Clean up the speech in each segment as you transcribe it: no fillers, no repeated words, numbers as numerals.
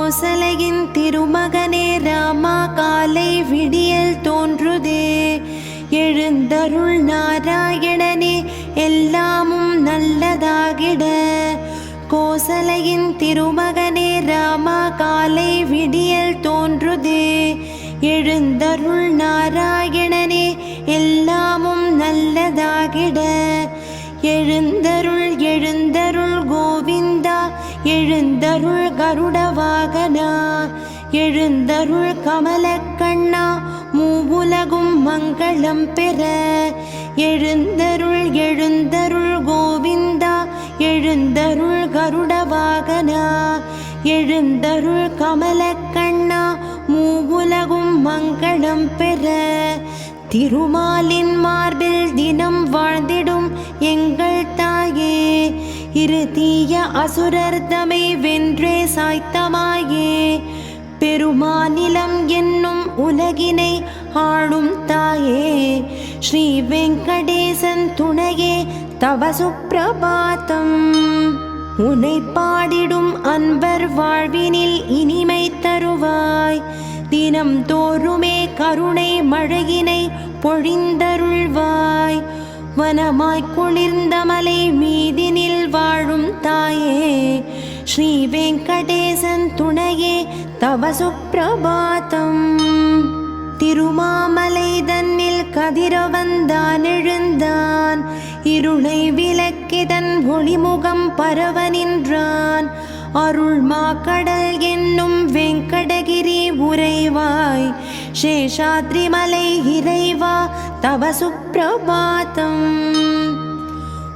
கோசலையின் திருமகனே ராமா காலை விடியல் தோன்றுதே எழுந்தருள் நாராயணனே எல்லாமும் நல்லதாகிட. கோசலையின் திருமகனே ராமா காலை விடியல் தோன்றுதே எழுந்தருள் நாராயணனே எல்லாமும் நல்லதாகிட. எழுந்தருள் எழுந்தருள் கோவிந்தா எழுந்தருள் கருட வாகனா எழுந்தருள் கமலக்கண்ணா மூவுலகும் மங்களம் பெற. எழுந்தருள் எழுந்தருள் கோவிந்தா எழுந்தருள் கருட வாகனா எழுந்தருள் கமலக்கண்ணா மூவுலகும் மங்களம் பெற. திருமாலின் மார்பில் தினம் வாழ்ந்திடும் எங்கள் தாயே இரு தீய அசுரர் தமை வென்றே சாய்த்தமாயே. பெருமாநிலம் என்னும் உலகினை ஆளும் தாயே ஸ்ரீ வெங்கடேசன் துணையே தவ சுப்பிரபாதம். உன்னை பாடிடும் அன்பர் வாழ்வினில் இனிமை தருவாய். தினம் தோறுமே கருணை மழையினை பொழிந்தருள்வாய். வனமாய் குளிர்ந்த மலை மீதினில் வாழும் தாயே ஸ்ரீ வெங்கடேசன் துணையே தவ சுப்பிரபாதம். திருமாமலை தன்னில் கதிரவந்தான் எழுந்தான் இருளை விளக்கிதன் ஒளிமுகம் பரவ நின்றான். அருள் மாக்கடல் என்னும் வெங்கடகிரி உறைவாய் சேஷாத்ரி மலை இறைவா தவ சுப்பிரபாதம்.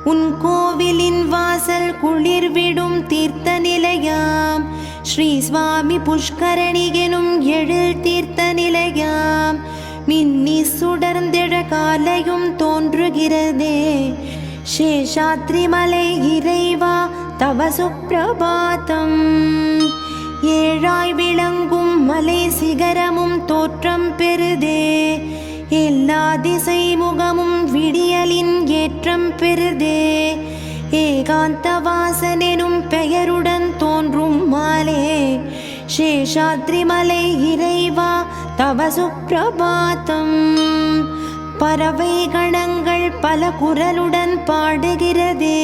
உன் கோவிலின் வாசல் குளிர்விடும் தீர்த்த நிலையாம் ஸ்ரீ சுவாமி புஷ்கரணி எனும் எழில் தீர்த்த நிலையாம். மின்னி சுடர்ந்திட காலையும் தோன்றுகிறதே சேஷாத்ரி மலை இறைவா தவ சுப்பிரபாதம். ஏழாய் விளங்கும் மலை சிகரமும் தோற்றம் பெறுதே எல்லா திசை முகமும் விடியலின் ஏற்றம் பெறுதே. ஏகாந்த வாசனெனும் பெயருடன் தோன்றும் மாலே சேஷாத்ரி மலை இறைவா தவ சுப்பிரபாதம். பறவை கணங்கள் பல குரலுடன் பாடுகிறதே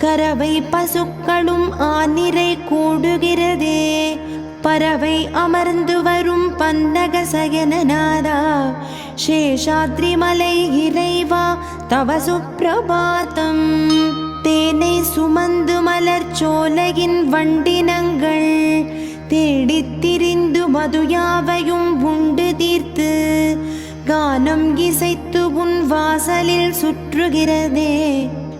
கறவை பசுக்களும் ஆனிரை கூடுகிறதே. பறவை அமர்ந்து வரும் பன்னக சயனநாதா சேஷாத்ரி மலை இறைவா தவ சுப்பிரபாதம். தேனை சுமந்து மலர் சோலையின் வண்டினங்கள் தேடித் திரிந்து மதுயாவையும் உண்டு தீர்த்து கானம் இசைத்து உன் வாசலில் சுற்றுகிறதே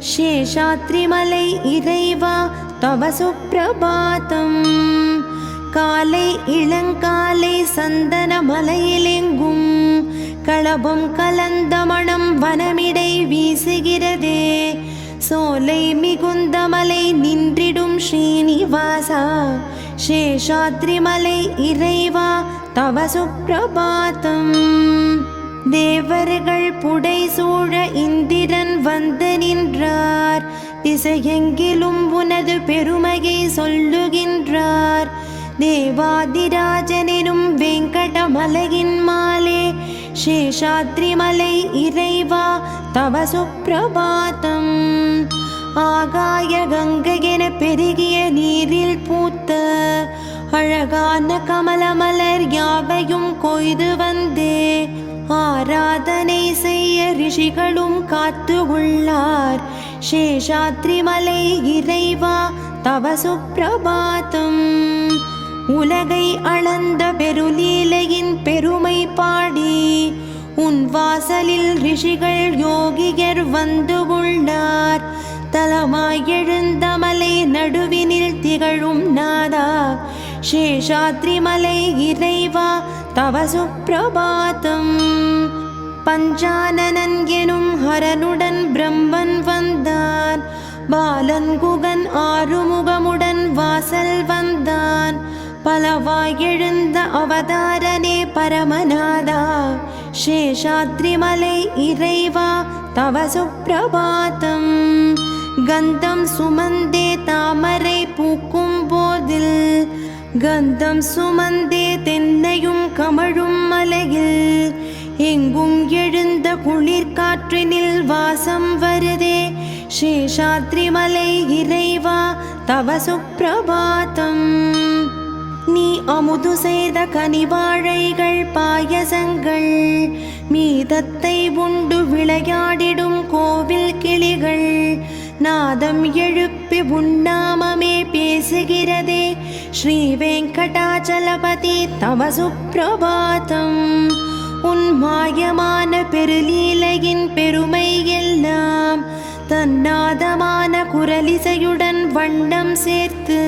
சேஷாத்ரி மலை இறைவா தவ சுப்பிரபாதம். காலை இளங்காலை சந்தன மலையிலெங்கும் களபம் கலந்த மணம் வனமிடை வீசுகிறதே. சோலை மிகுந்த மலை நின்றிடும் ஸ்ரீனிவாசா சேஷாத்ரி மலை இறைவா தவ சுப்பிரபாதம். தேவர்கள் புடை சூழ இந்திரன் வந்து நின்றார். திசையெங்கிலும் உனது பெருமையை சொல்லுகின்றார். தேவாதிராஜனும் வெங்கடமலையின் மாலே சேஷாத்ரி மலை இறைவா தவ சுப்பிரபாதம். ஆகாய கங்கையென பெருகிய நீரில் பூத்த அழகான கமலமலர் யாவையும் கொய்து வந்தே ஆராதனை செய்ய ரிஷிகளும் காத்து உள்ளார். சேஷாத்ரி மலை இறைவா தவ சுப்பிரபாதம். உலகை அளந்த பெருலீலையின் பெருமை பாடி உன் வாசலில் ரிஷிகள் யோகியர் வந்து உள்ளார். தலமாய் எழுந்த மலை நடுவினில் திகழும் நாதா சேஷாத்ரி மலை இறைவா தவ சுப்பிரபாதம். பஞ்சானனன் எனும் ஹரனுடன் பிரம்மன் வந்தான். பாலன் குகன் ஆறுமுகமுடன் வாசல் வந்தான். பலவாய் எழுந்த அவதாரனே பரமநாதா சேஷாத்ரி மலை இறைவா தவ சுப்பிரபாதம். கந்தம் சுமந்தே தாமரை பூக்கும் போதில் கந்தம் சுமந்தே தென்னையும் கமழும் மலையில் எங்கும் எழுந்த குளிர் காற்றினில் வாசம் வருதே சேஷாத்ரி மலை இறைவா தவ சுப்பிரபாதம். நீ அமுது செய்த கனிவாழைகள் பாயசங்கள் மீதத்தை உண்டு விளையாடிடும் கோவில் கிளிகள் நாதம் எழுப்பி உன்னாமமே பேசுகிறதே ஸ்ரீ வெங்கடாச்சலபதி தவ சுப்பிரபாதம். உன் மாயமான பெருலீலையின் பெருமை எல்லாம் தன்னாதமான குரலிசையுடன் வண்ணம் சேர்த்து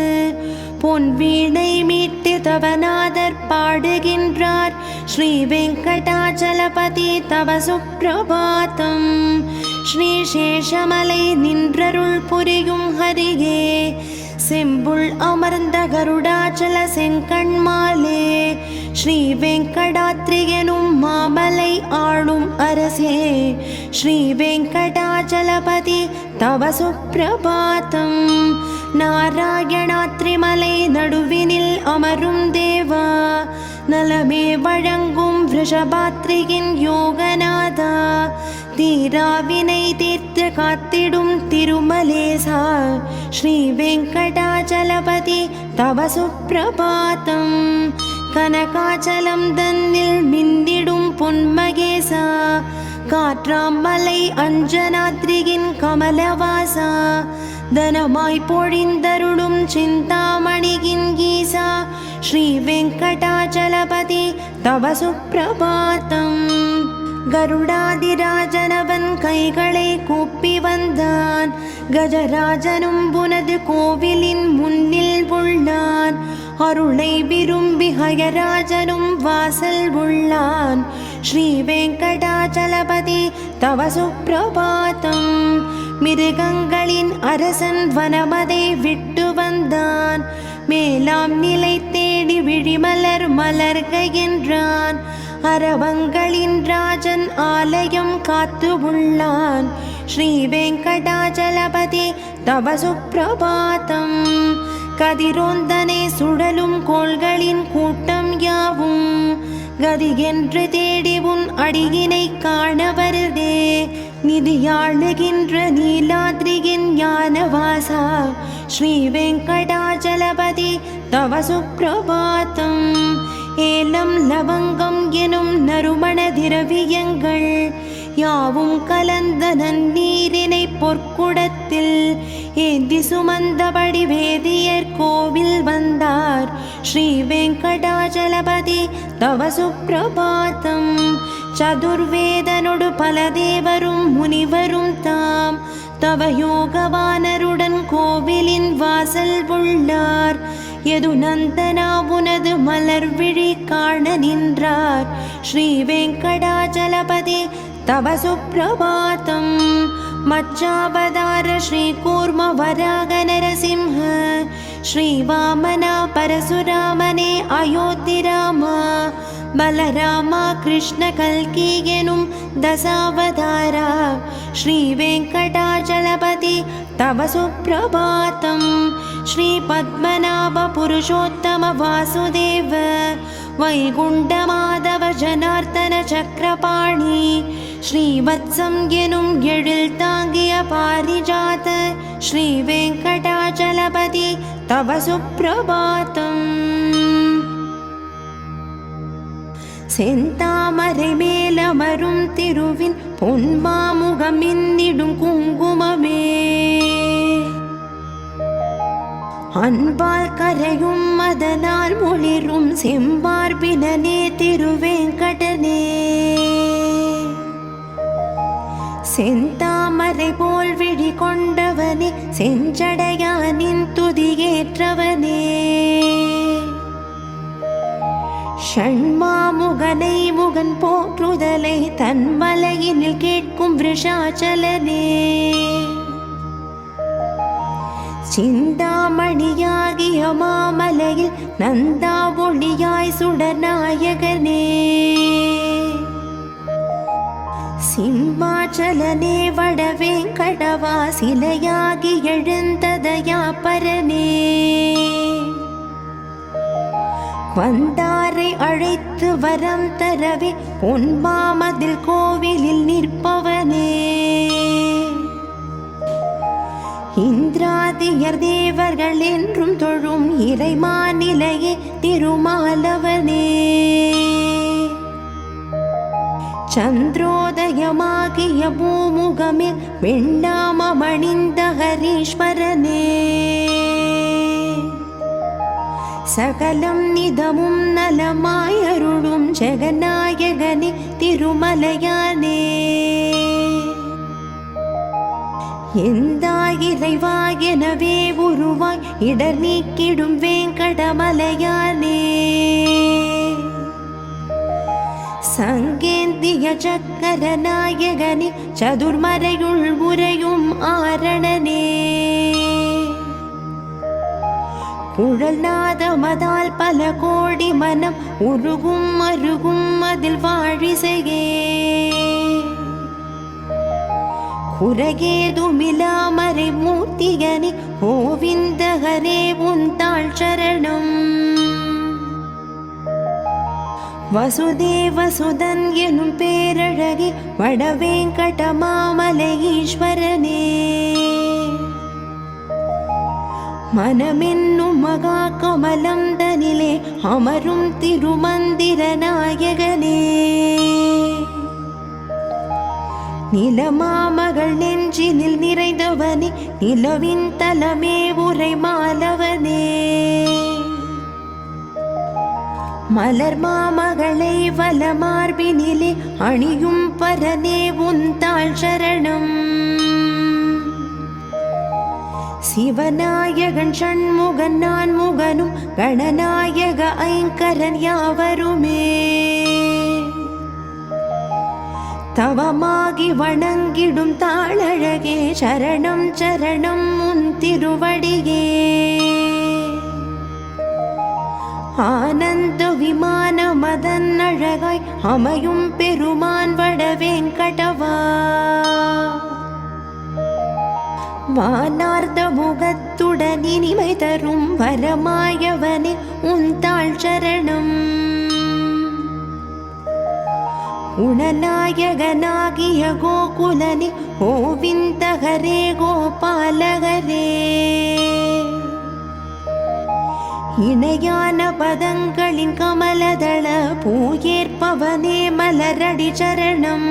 பொன் வீணை மீட்டு தவநாதர் பாடுகின்றார் ஸ்ரீ வெங்கடாச்சலபதி தவ சுப்பிரபாதம். ஸ்ரீ சேஷமலை நின்றருள் புரியும் ஹரியே செம்புள் அமர்ந்த கருடாச்சல செங்கண்மாலே ஸ்ரீ வெங்கடாத்ரி எனும் மாமலை ஆளும் அரசே ஸ்ரீ வெங்கடாச்சலபதி தவ சுப்பிரபாதம். நாராயணாத்ரி மலை நடுவினில் அமரும் தேவா நலமே வழங்கும் ரிஷபாத்ரியின் யோகநாதா தீராவினை தீர்த்து காத்திடும் திருமலேசா ஸ்ரீ வெங்கடாச்சலபதி தவ சுப்பிரபாதம். கனகாச்சலம் தன்னில் மின்னிடும் பொன்மகேசா காற்றாமலை அஞ்சனாத்ரியின் கமலவாசா தனமாய் பொழிந்தருளும் சிந்தாமணியின் ஈசா ஸ்ரீ வெங்கடாச்சலபதி தவ சுப்பிரபாதம். கருடாதிராஜனவன் கைகளை கூப்பி வந்தான் கஜராஜனும் புனது கோவிலின் முன்னில் உள்ளான் அருளை விரும்பி ஹயராஜனும் வாசல் உள்ளான் ஸ்ரீ வெங்கடாச்சலபதி தவ சுப்பிரபாதம். மிருகங்களின் அரசன் வனமதை விட்டு வந்தான் மேலாம் நிலை தேடி விழிமலர் மலர்கையென்றான் அரவங்களின் ராஜன் ஆலயம் காத்து உள்ளான் ஸ்ரீ வெங்கடாச்சலபதி தவ சுப்பிரபாதம். கதிரோந்தனை சுழலும் கோள்களின் கூட்டம் யாவும் கதி என்று தேடி உன் அடியினை காண வருதே நிதியாளுகின்ற நீலாத்ரியின் ஞானவாசா ஸ்ரீ வெங்கடாச்சலபதி தவ சுப்பிரபாதம். ஏலம் லவங்கம் எனும் நறுமண திரவியங்கள் யாவும் கலந்த நன்னீரினை பொற்குடத்தில் ஏந்தி சுமந்தபடி வேதியர் கோவில் வந்தார் ஸ்ரீ வெங்கடாச்சலபதி தவ சுப்பிரபாதம். சதுர்வேதனொடு பல தேவரும் முனிவரும் தாம் தவ யோகவானருடன் கோவிலின் வாசல் உள்ளார் எது நந்தனா உனது மலர் விழி காண நின்றார் ஸ்ரீ வெங்கடாச்சலபதி தவ சுப்பிரபாதம். மச்சாவதார ஸ்ரீ கூர்ம வராக நரசிம்ஹ ஸ்ரீ வாமனா பரசுராமனே அயோத்திராமா பலராமா கிருஷ்ண கல்கி எனும் தசாவதாரா ஸ்ரீ வெங்கடாச்சலபதி தவ சுப்பிரபாதம். ஸ்ரீ பத்மநாப புருஷோத்தம வாசுதேவ வைகுண்ட மாதவ ஜனார்த்தன சக்கரபாணி ஸ்ரீவத்சம் எனும் எழில் தாங்கிய பாரிஜாத ஸ்ரீ வெங்கடாச்சலபதி தவ சுப்பிரபாதம். செந்தாமரை மேலமரும் திருவின் பொன்மாமுகம் இன்னிடும் குங்குமமே அன்பால் கரையும் மதனால் மொழிரும் செம்பார்பினே திருவேங்கடனே செந்தாமரை போல் விழி கொண்டவனே செஞ்சடையானின் துதியேற்றவனே ஷண்மாமுகனை முகன் போற்றுதலை தன்மலையினில் கேட்கும் விருஷாச்சலனே சிந்தாமணியாகிய மாமலையில் நந்தா ஒளியாய் சுடநாயகனே சிம்மாச்சலனே வடவேங்கடவா சிலையாகி எழுந்ததயா பரனே வந்தாரை அழைத்து வரம் தரவே பொன்பாமதில் கோவிலில் நிற்பவனே. இந்திராதியர் தேவர்கள் என்றும் தொழும் இறைமாநிலையே திருமாலவனே. சந்திரோதயமாகிய பூமுகமில் வெண்ணாமணிந்த ஹரீஸ்வரனே. சகலம் நிதமும் நலமாயருளும் ஜெகநாயகனே திருமலையானே. எந்தாயிரைவாயெனவே உருவாய் இடர் நீக்கிடும் வேங்கடமலையானே. சங்கேந்திய சக்கர நாயகனே சதுர்மறையுள் உரையும் ஆரணனே. குழல் நாதமதால் பல கோடி மனம் உருகும் அருகும் அதில் வாழிசையே. குறகேதுமிலாமறை மூர்த்தியனே கோவிந்த ஹரே உந்தாள் சரணம். வசுதேவசுதன் எனும் பேரழகே வடவேங்கடமாமலை ஈஸ்வரனே. மனமென்னும் மகா கமலம் தனிலே அமரும் திருமந்திர நாயகனே. நிலமாமகள் நெஞ்சினில் நிறைந்தவனே நிலவின் தலமே உரை மாலவனே. மலர் மாமகளை வலமார்பினிலே அணியும் பரனே உந்தாள் சரணம். சிவநாயகன் ஷண்முகன் நான்முகனும் கணநாயக ஐங்கரன் யாவருமே. தவமாகி வணங்கிடும் தாளழகே சரணம் சரணம் உன் திருவடியே. ஆனந்த விமான மதன் அழகாய் அமையும் பெருமான் வடவேங்கடவா. வானார்ந்த முகத்துடன் இனிமை தரும் வரமாயவனே உந்தாள் சரணம். குணநாயகனாகிய கோகுலனே கோவிந்த ஹரே கோபாலகரே. இணையான பதங்களின் கமலதள பூயேற்பவனே மலரடி சரணம்.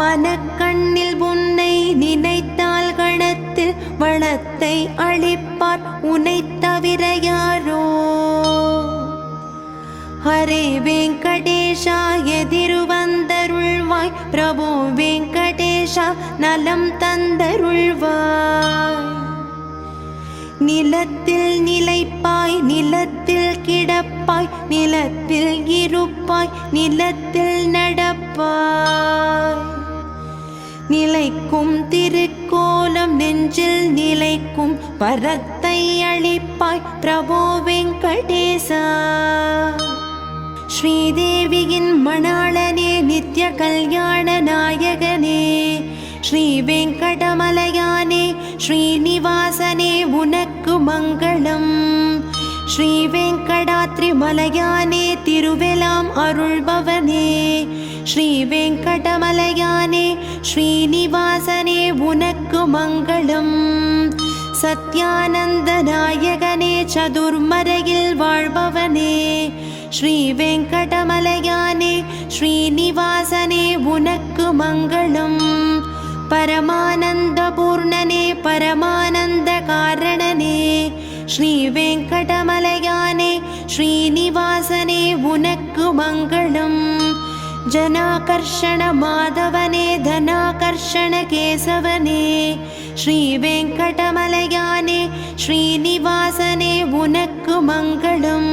மனக்கண்ணில் உன்னை நினைத்தால் கணத்தில் வளத்தை அளிப்பார் உன்னை தவிர யாரோ. ஹரே வெங்கடேஷா எதிர்வந்தருள்வாய் பிரபு வெங்கடேஷா நலம் தந்தருள்வாய். நிலத்தில் நிலைப்பாய் நிலத்தில் கிடப்பாய் நிலத்தில் இருப்பாய் நிலத்தில் நடப்பாய். நிலைக்கும் திருக்கோலம் நெஞ்சில் நிலைக்கும் வரத்தை அளிப்பாய் பிரபு வெங்கடேசா. ஸ்ரீதேவியின் மணாளனே நித்ய கல்யாண நாயகனே. ஸ்ரீ வெங்கடமலையானே ஸ்ரீனிவாசனே உனக்கு மங்களம். ஸ்ரீ வெங்கடாத்ரி மலையானே திருவெலாம் அருள்பவனே. ஸ்ரீ வெங்கடமலையானே ஸ்ரீனிவாசனே உனக்கு மங்களம். சத்யானந்த நாயகனே சதுர்மறையில் வாழ்பவனே. ஸ்ரீ வெங்கடமலையானே ஸ்ரீனிவாசனே உனக்கு மங்களம். பரமானந்த பூர்ணனே பரமானந்த காரணனே. ஸ்ரீ வெங்கடமலையானே ஸ்ரீனிவாசனே உனக்கு மங்களம். ஜனாகர்ஷண மாதவனே தனாகர்ஷண கேசவனே. ஸ்ரீ வெங்கடமலையானே ஸ்ரீனிவாசனே உனக்கு மங்களம்.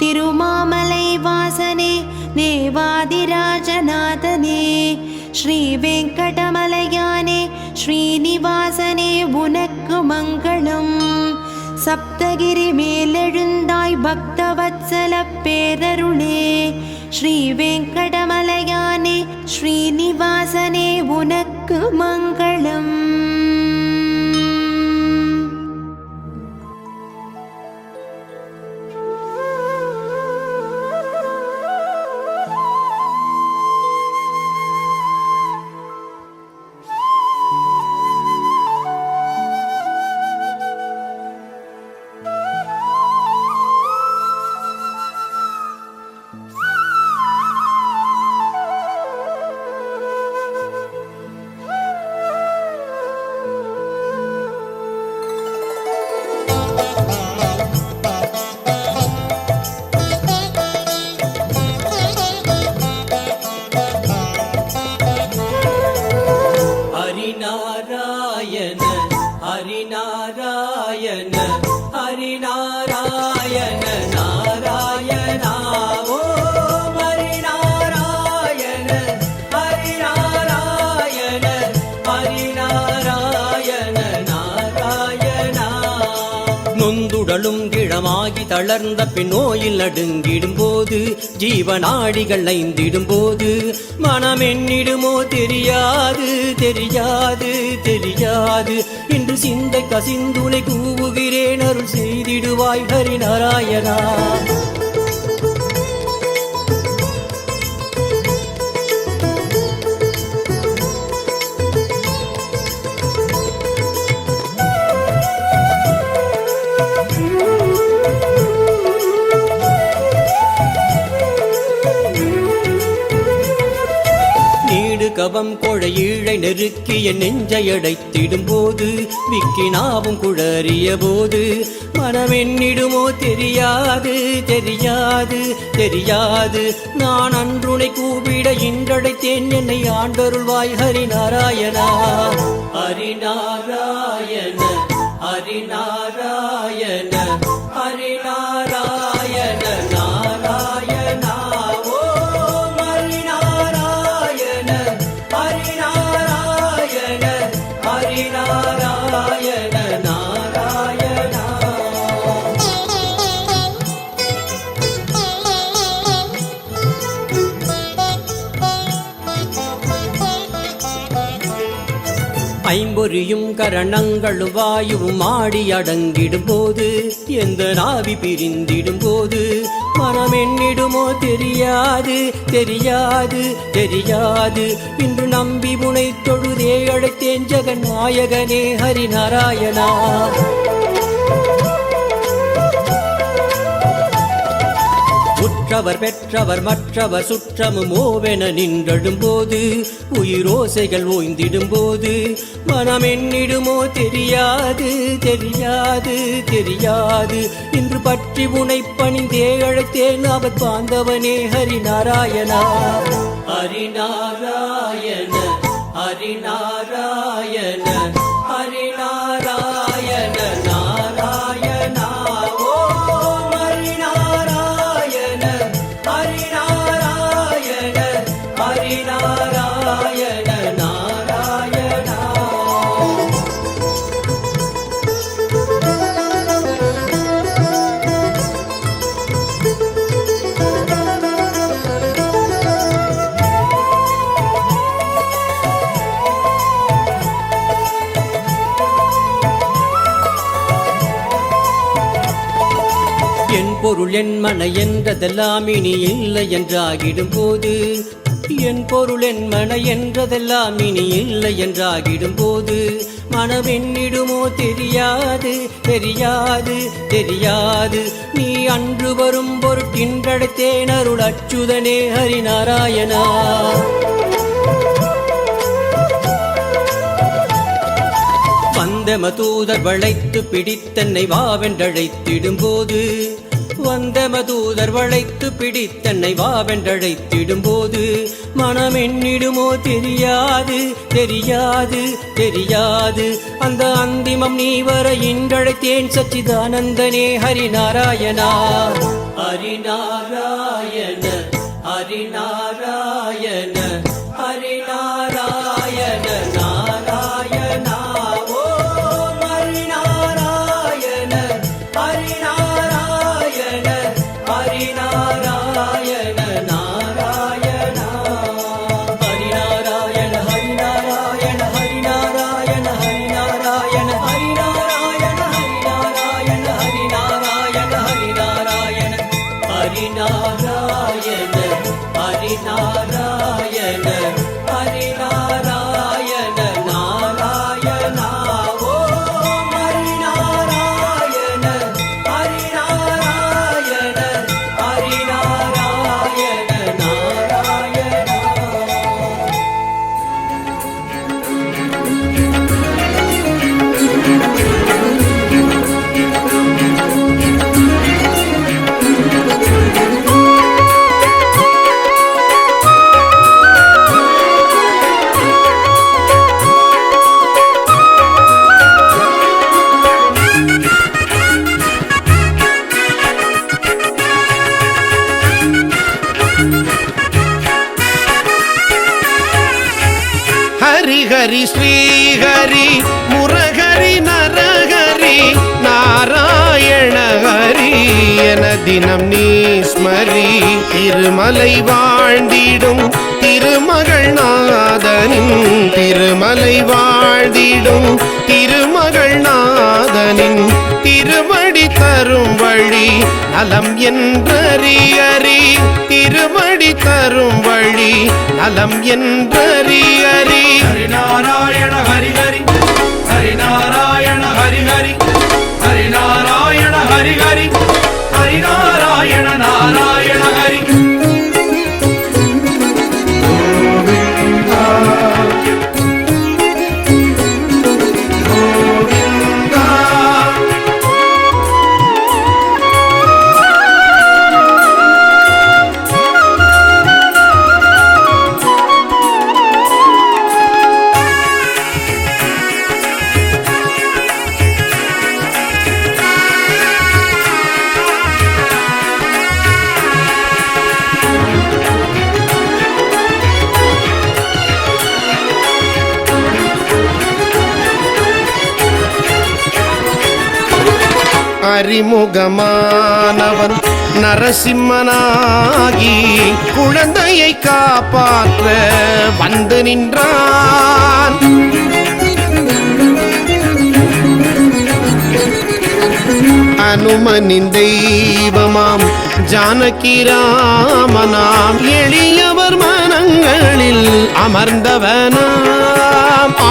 திருமாமலை வாசனே தேவாதிராஜநாதனே. ஸ்ரீ வெங்கடமலையானே ஸ்ரீனிவாசனே உனக்கு மங்களம். சப்தகிரி மேலெழுந்தாய் பக்தவத்சல பேரருளே. ஸ்ரீ வெங்கடமலையானே ஸ்ரீனிவாசனே உனக்கு மங்களம். ஹரிநாராயண ஹரிநாராயண நாராயண ஓம் ஹரிநாராயண ஹரிநாராயண ஹரிநாராயண நாராயணா. நொந்துடலும் கிழமாகி தளர்ந்த பின் நோயில் நடுங்கிடும் போது ஜீவநாடிகள் ஐந்திடும் போது மனம் என்னிடுமோ தெரியாது தெரியாது தெரியாது. இன்று சிந்தை கசிந்துனை கூவுகிறேன் அருள் செய்திடுவாய் ஹரிநாராயணா. கவம் கொழையீழை நெருக்கிய நெஞ்சை அடைத்திடும் போது விக்கினாவும் குழறிய போது மனமென்னிடுமோ தெரியாது தெரியாது தெரியாது. நான் அன்றுனை கூப்பிட இன்றடைத்தேன் என்னை ஆண்டருள்வாய் ஹரிநாராயணா. ஹரிநாராயண ஹரிநாராயண ஹரிநாராயண நாராயணா. ஹரிநாராயண நாராயணா. ஐம்பொறியும் கரணங்களும் வாயுவும் ஆடி அடங்கிடும் போது எந்த நாவி பிரிந்திடும் போது மனம் என்னிடுமோ தெரியாது தெரியாது தெரியாது. இன்று நம்பி முனை தொழுதே அழைத்தேன் ஜெகநாயகனே ஹரிநாராயணா. உற்றவர் பெற்றவர் மற்றவர் சுற்றமும் ஓவென நின்றடும் போது உயிரோசைகள் ஓய்ந்திடும் போது மனம் என்னிடுமோ தெரியாது தெரியாது தெரியாது. இன்று பற்றி உனை பணிந்தே அழைத்தேன் அவர் பாந்தவனே ஹரிநாராயணா. ஹரிநாராயண ஹரிநாராயண ஹரிநாராயண நாராயணா. ஓம் ஹரிநாராயண ஹரிநாராயண ஹரிநாராயண நாராயணா. என் பொருள் என் மன என்றதெல்லாம் இனி இல்லை என்றாகிடும் போது என் பொருள் என் மன என்றதெல்லாம் இனி இல்லை என்றாகிடும் போது மனமென்னிடுமோ தெரியாது தெரியாது தெரியாது. நீ அன்று வரும் பொருட்டின்றடைத்தேன் அருள் அச்சுதனே ஹரிநாராயணா. வந்தம தூதர் வளைத்து பிடித்தன்னை வாவென்றழைத்திடும் போது வந்தம தூதர் வளைத்து பிடித்தன்னை வாவென்றழைத்திடும் போது மனமென்னிடுமோ தெரியாது தெரியாது தெரியாது. அந்த அந்திமம் நீ வர இன்றழைத்தேன் சச்சிதானந்தனே ஹரிநாராயணா. ஹரிநாராயண ஹரிநாராயண ஹரிநாராயண நாராயணா. ஓம் ஹரிநாராயண ஹரிநாராயண ஹரிநாராயண நாராயணா. ஹரிநாராயண ஹரிநாராயண ஹரிநாராயண ஹரிநாராயண ஹரிநாராயண ஹரிநாராயண ஹரிநாராயண ஹரிநாராயண ஹரிநாராயண ஹரிநாராயண ஹரி ஸ்ரீஹரி முரஹரி நரஹரி நாராயண ஹரி என தினம் நீ ஸ்மரி. திருமலை வாழ்ந்திடும் திருமகள் நாதனின் திருமலை வாழ்ந்திடும் திருமகள் நாதனின் திருவடி தரும் வழி நலம் என்றறியறி. திருவடி தரும் வழி நலம் என்றறியறி. ஹரி நாராயண ஹரி ஹரி ஹரி நாராயண ஹரி ஹரி ஹரி நாராயண ஹரி ஹரி ஹரி நாராயண நாராயண ஹரி. அறிமுகமானவன் நரசிம்மனாகி குழந்தையை காப்பாற்ற வந்து நின்றான். அனுமனின் தெய்வமாம் ஜானகி ராமனாம் எளியவர் மனங்களில் அமர்ந்தவனாம்.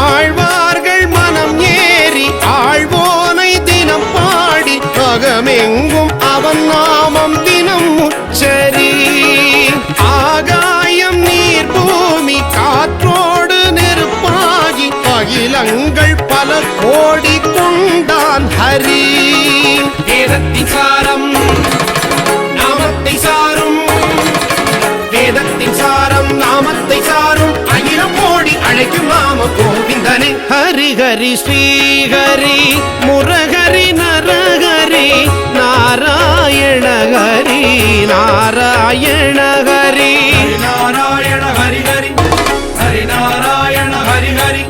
ஆழ்வார்கள் மனம் ஏறி ஆழ்வோனை தினம் பாடி அகமெங்கும் அவன் நாமம் தினம் உச்சரி. ஆகாயம் நீர் பூமி காற்றோடு நெருப்பாகி அகிலங்கள் பல கோடி கொண்டான் ஹரி. வேதத்தின் சாரம் நாமத்தை சாரும் வேதத்தின் சாரம் நாமத்தை சாரும் அகிலம் கோடி அழைக்கும் நாம கோவிந்தனே. ஹரி ஹரி ஸ்ரீஹரி முரஹரி நரஹரி நாராயண ஹரி நாராயண ஹரி. ஹரி நாராயண ஹரி ஹரி ஹரி நாராயண ஹரி ஹரி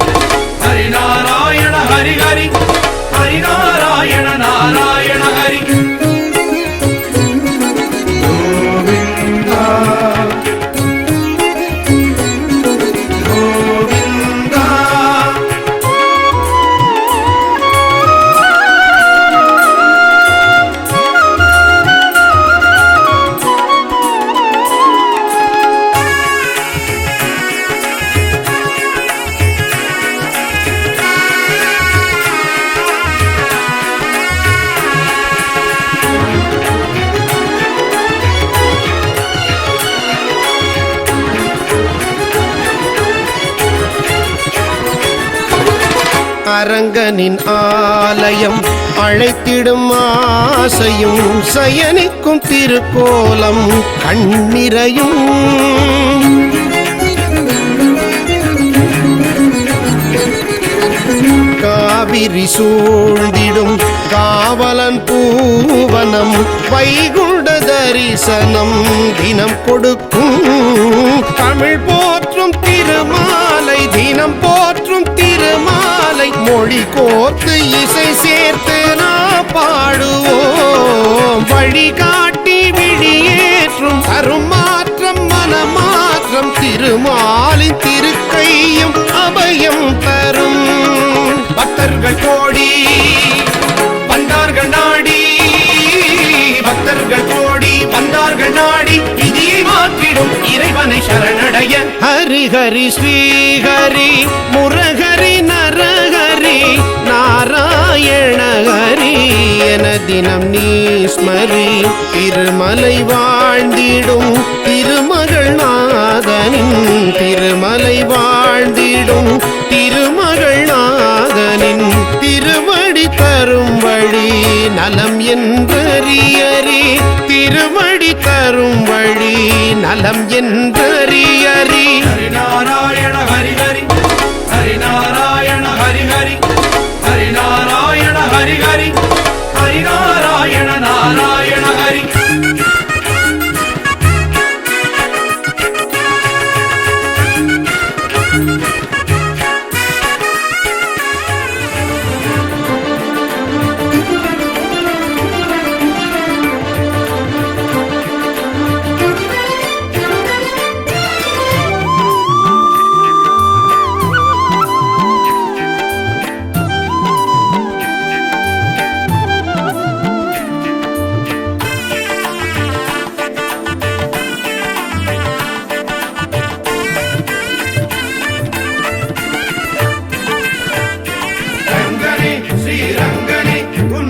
ஹரி நாராயண ஹரி ஹரி ஹரி நாராயண நாராயண ஹரி. அரங்கனின் ஆலயம் அழைத்திடும் ஆசையும் சயனிக்கும் திருக்கோலம் கண்ணிரையும். காவிரி சூழ்ந்திடும் காவலன் பூவனம் வைகுண்ட தரிசனம் தினம் கொடுக்கும். தமிழ் போற்றும் திருமாலை தினம் போற்றும் திருமாலை மொழி கோர்த்து இசை சேர்த்து நான் பாடுவோம். வழிகாட்டி விழியேற்றும் அருமாற்றம் மனமாற்றம் திருமாலின் திருக்கையும் அபயம் தரும். பக்தர்கள் கோடி வந்தார்கள் நாடி பக்தர்கள் கோடி வந்தார்கள் நாடி விதியை மாற்றிடும் இறைவனை சரணடைய. ஹரி ஹரி ஸ்ரீஹரி முரஹரி நரஹரி நாராயண ஹரி என தினம் நீ ஸ்மரி. திருமலை வாழ்ந்திடும் திருமகள் நாதனின் திருமலை வாழ்ந்திடும் திருமகள் நாதனின் திருவடி தரும் வழி நலம் என்றறியறி. திருவடி தரும் வழி நலம் என்றறியறி. ஹரி நாராயண ஹரி ஹரி ஹரி நாராயண ஹரி ஹரி ஹரி நாராயண ஹரி ஹரி ஹரி நாராயண நாராயண ஹரி.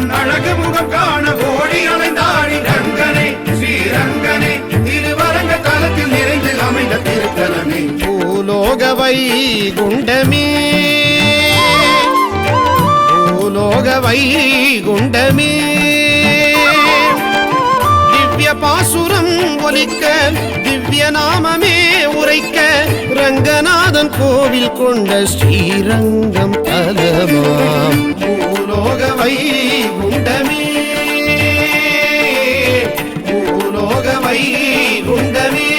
உன் அழகு முகம் காண ஓடி அலைந்தாடி ரங்கனே ஸ்ரீரங்கனே திருவரங்க தலத்தில் நிறைந்து அமைந்த திருத்தலமே பூலோக வைகுண்டமே பூலோக வைகுண்டமே திவ்ய பாசுரம் ஒலிக்க திவ்ய நாமமே உரைக்க ரங்கநாதன் கோவில் கொண்ட ஸ்ரீரங்கம் தலமாம் பூலோக வைகுண்டமே பூலோக வைகுண்டமே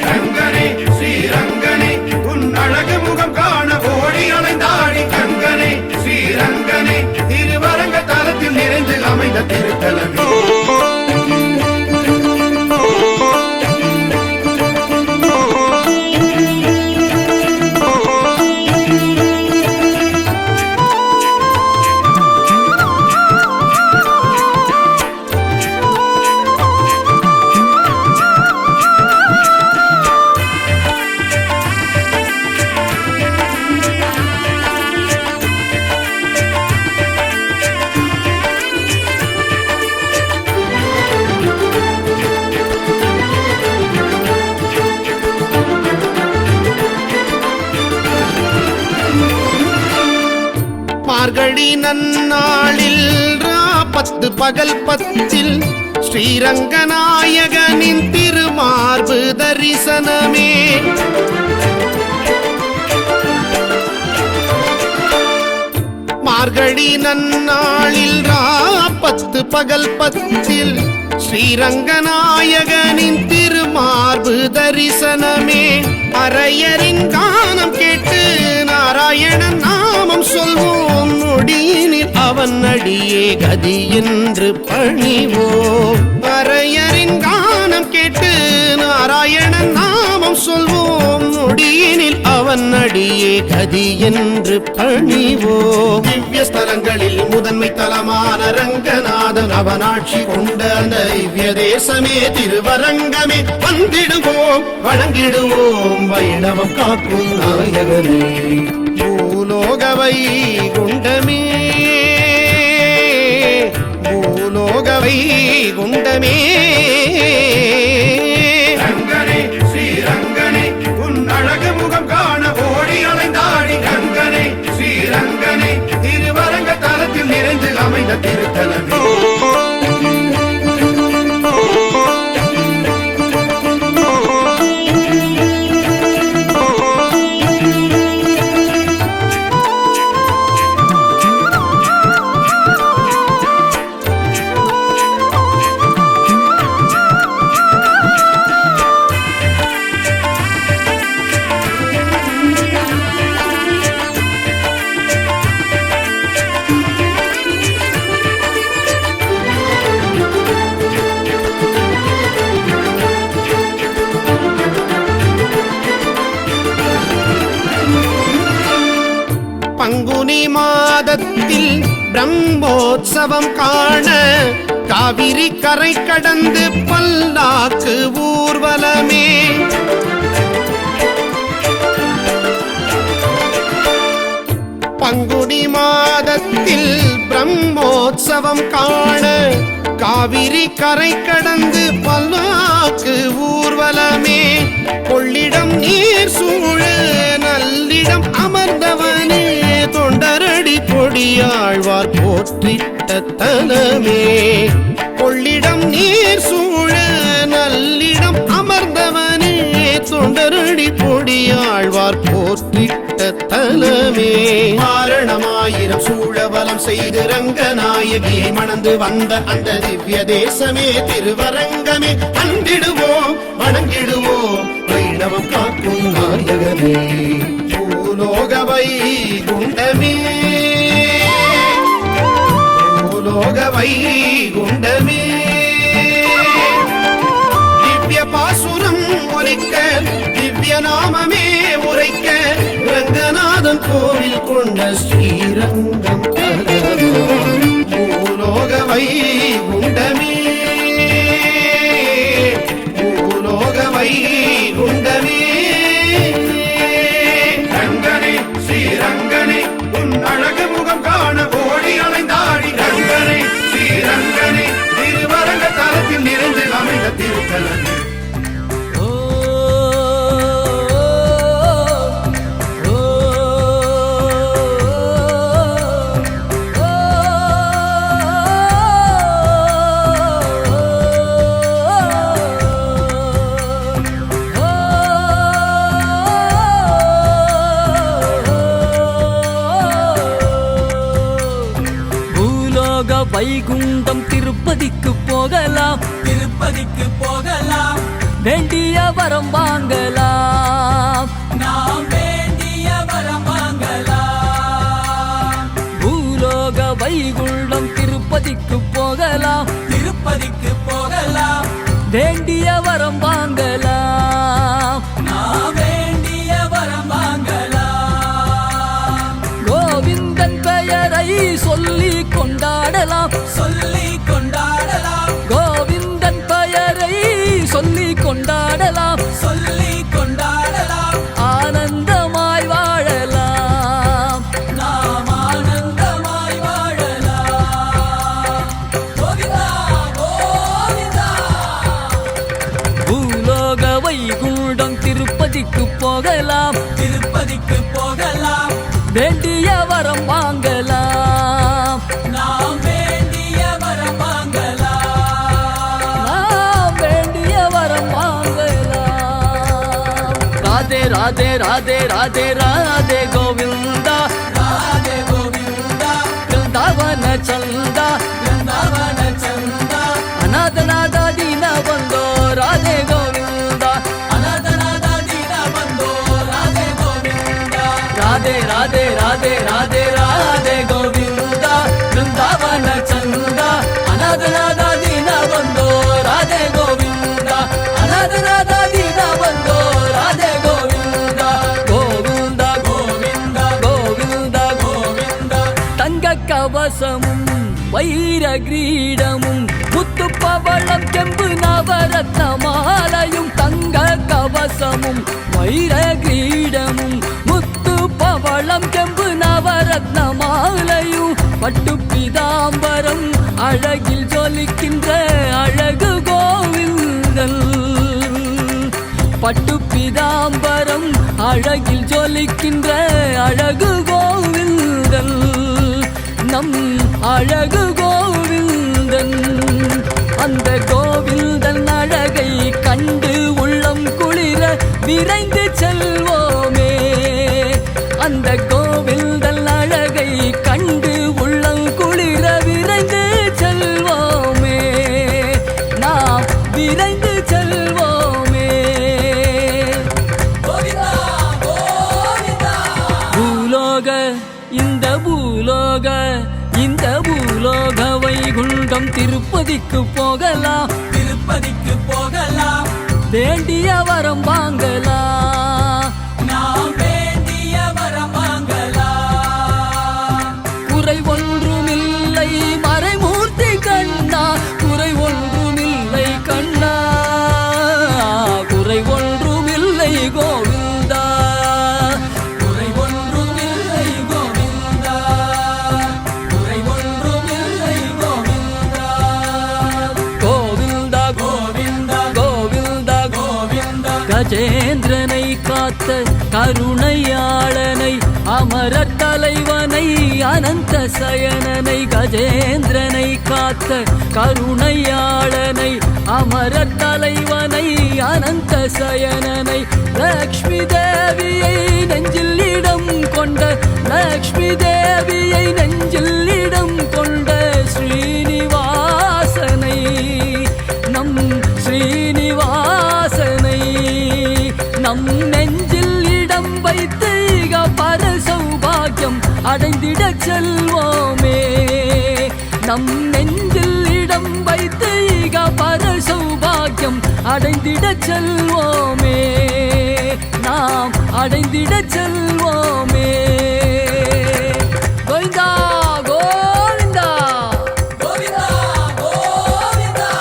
ரங்கனே ஸ்ரீரங்கனே உன் அழகு முகம் காண ஓடி அலைந்தாடி ரங்கனே ஸ்ரீரங்கனே திருவரங்க தலத்தில் நிறைந்து அமைந்த திருத்தலமே மார்கழி நன்னாளில் 10 பகல் 10 ஸ்ரீரங்கநாயகனின் திருமார்பு தரிசனமே மார்கழி நன்னாளில் 10 பகல் 10 ஸ்ரீரங்கநாயகனின் திருமார்பு தரிசனமே அரையரின் கானம் கேட்டு நாராயணன் நாமம் சொல்வோம் நொடியினில் அவன் அடியே கதி என்று பணிவோம் அரையரின் கானம் கேட்டு நாராயணன் நாமம் சொல்வோம் நொடியினில் அவன் அடியே கதி என்று பணிவோம் திவ்ய ஸ்தலங்களில் முதன்மை தலமான ரங்கநாதன் அவனாட்சி கொண்ட அந்த திவ்ய தேசமே திருவரங்கமே வந்திடுவோம் வணங்கிடுவோம் வைணவம் காக்கும் நாயகனே பூலோக வைகுண்டமே பூலோக வைகுண்டமே ரங்கனே ஸ்ரீரங்கனே உன் அழகு முகம் காண ஓடி அலைந்தாடி ரங்கனே ஸ்ரீரங்கனே திருவரங்க தலத்தில் நிறைந்து அமைந்த திருத்தலமே பங்குனி மாதத்தில் பிரம்மோற்சவம் காண காவிரி கரை கடந்து பல்லாக்கு ஊர்வலமே பங்குனி மாதத்தில் பிரம்மோற்சவம் காண காவிரி கரை கடந்து பல்லாக்கு ஊர்வலமே கொள்ளிடம் நீர் சூழ நல்லிடம் அமர்ந்தவனே தொண்டரடி பொடியாழ்வார் போற்றிட்ட தலமே கொள்ளிடம் நீர் சூழ நல்லிடம் அமர்ந்தவனே தொண்டரடி பொடியாழ்வார் போற்றிட்ட தலமே மாரணமாயிரம் சூழவலம் செய்து ரங்கநாயகியை மணந்து வந்த அந்த திவ்ய தேசமே திருவரங்கமே வந்திடுவோம் வணங்கிடுவோம் வைணவம் காக்கும் நாயகனே பூலோக வைகுண்டமே பூலோக வைகுண்டமே திவ்ய பாசுரம் ஒலிக்க திவ்ய நாமமே உரைக்க ரங்கநாதன் கோவில் கொண்ட ஸ்ரீரங்கம் பூலோக வைகுண்டமே பூலோக வைகுண்டமே ரங்கனே ஸ்ரீரங்கனே உன் அழகு முகம் காண ஓடி வைகுண்டம் திருப்பதிக்கு போகலாம், திருப்பதிக்கு போகலாம், வேண்டிய வரம் வாங்கலாம், நாம் வேண்டிய வரம் வாங்கலாம். பூலோக வைகுண்டம் திருப்பதிக்கு போகலாம், திருப்பதிக்கு போகலாம், வேண்டிய வரம் வாங்கலாம், நாம் வேண்டிய வரம் வாங்கலாம். கோவிந்தன் பெயரை சொல்லி கொண்டாடலாம், சொல்லி கொண்டாடலாம், கோவிந்தன் பெயரை சொல்லி கொண்டாடலாம், சொல்லி கொண்டாடலாம், ஆனந்தமாய் வாழலாம், நாம் ஆனந்தமாய் வாழலாம். கோவிந்தா கோவிந்தா. பூலோக வைகுண்டம் திருப்பதிக்கு போகலாம், திருப்பதிக்கு போகலாம், வேண்டிய வரம் வாங்கலாம், நாம் வேண்டிய வரம் வாங்கலாம். நாம் வேண்டிய வரம் வாங்கலாம். ராதே ராதே ராதே ராதே ராதே கோவிந்தா, ராதே கோவிந்தா, பிருந்தாவன சந்தா, பிருந்தாவன சந்தா, ಅನಾಥನಾದ ದೀನ ಬಂದೋ ರಾಧೆ ಗೋವಿಂದ, ಅನಾಥನಾದ ದೀನ ಬಂದೋ ರಾಧೆ ಗೋವಿಂದ. ರಾಧೆ ರಾಧೆ ರಾಧೆ ರಾಧೆ ರಾಧೆ ಗೋವಿಂದ, ಬೃಂದಾವನ ಚಂದ, ಅನಾಥನಾದ ದೀನ ಬಂದೋ ರಾಧೆ ಗೋವಿಂದ, ಅನಾಥನಾದ ದೀನ ಬಂದೋ ರಾಧೆ ಗೋವಿಂದ, ಗೋವಿಂದ ಗೋವಿಂದ ಗೋವಿಂದ ಗೋವಿಂದ. தங்க கவசமும் வைர கிரீடமும் முத்து பவளம் செம்பு நவரத்ன மாலையும், தங்க கவசமும் வைர கிரீடமும் முத்து பவளம் செம்பு நவரத்ன மாலையும், பட்டு பீதாம்பரம் அழகில் ஜொலிக்கின்ற அழகு கோவிந்தன், பட்டு பீதாம்பரம் அழகில் ஜொலிக்கின்ற அழகு கோவிந்தன், நம் அழகு கோவிந்தன். அந்த கோவிந்தன் அழகை கண்டு உள்ளம் குளிர விரைந்து செல்வோமே, அந்த கோவிந்தன் அழகை கண்டு உள்ளம் குளிர விரைந்து செல்வோமே, நாம் விரைந்து செல்வோமே. கோவிந்தா கோவிந்தா. பூலோக இந்த பூலோக இந்த பூலோக வைகுண்டம் திருப்பதிக்கு போகலாம், திருப்பதிக்கு போகலாம், வேண்டிய வரம் வாங்கலாம், நாம் வேண்டிய வரம் வாங்கலாம். குறை ஒன்றுமில்லை மறைமூர்த்தி கண்ணா, குறை ஒன்றுமில்லை கண்ணா, குறை ஒன்றுமில்லை கோவிந்தா, குறை ஒன்றுமில்லை கோவிந்தா, குறை ஒன்றுமில்லை கோவிந்தா. கோவிந்தா கோவிந்தா கோவிந்தா கோவிந்தா. கஜேந்திரனை காத்த கருணையாளனை, அமரர் தலைவனை அனந்த சயனனை, கஜேந்திரனை காத்த கருணையாளனை, அமரர் தலைவனை அனந்த சயனனை, லக்ஷ்மி தேவியை நெஞ்சில் இடம் கொண்ட, லக்ஷ்மி தேவியை நெஞ்சில் இடம் கொண்ட ஸ்ரீனிவாசனை, நம் ஸ்ரீனிவாசனை, நம் நெஞ்சில் இடம் வைத்து பர சௌபாகியம் அடைந்திட செல்வோமே, நம் நெஞ்சில் இடம் வைத்து பர சௌபாகியம் அடைந்திட செல்வோமே, நாம் அடைந்திட செல்வோமே. கோவிந்தா கோவிந்தா. கோவிந்தா கோவிந்தா.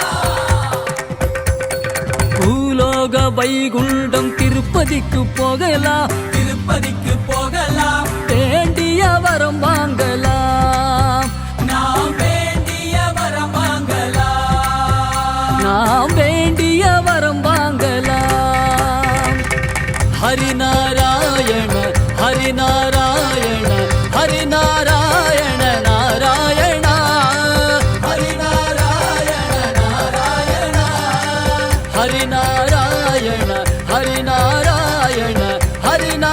பூலோக வைகுண்டம் திருப்பதிக்கு போகலாம், திருப்பதிக்கு போகலாம், வேண்டிய வரம் வாங்கலாம், நாம் வேண்டிய வரம் வாங்கலாம், நாம் வேண்டிய வரம் வாங்கலாம். ஹரிநாராயண ஹரிநாராயண ஹரிநாராயண நாராயண, ஹரிநாராயண நாராயண, ஹரிநாராயண ஹரிநாராயண ஹரிநாராயண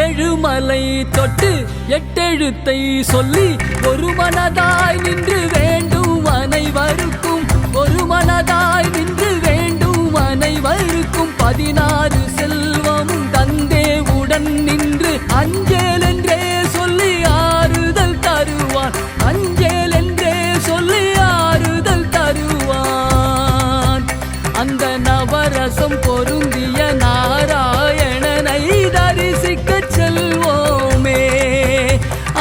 ஏழுமலை தொட்டு எட்டெழுத்தை சொல்லி ஒரு மனதாய் நின்று வேண்டும் அனைவருக்கும், ஒரு மனதாய் நின்று வேண்டும் அனைவருக்கும் 16 செல்வமும் தந்தே உடன் நின்று அஞ்சேல் என்றே சொல்லி ஆறுதல் தருவான், அஞ்சேல் என்றே சொல்லி ஆறுதல் தருவான். அந்த நவரசம் பொருந்திய நாராயணனை தரிசிக்க செல்வோமே,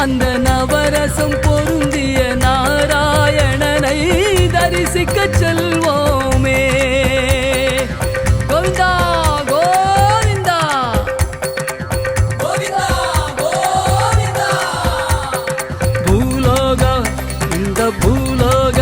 அந்த நவரசம் பொருந்திய நாராயணனை தரிசிக்க செல்வோமே. கோவிந்தா கோவிந்தா கோவிந்தா கோவிந்தா பூலோக இந்த பூலோக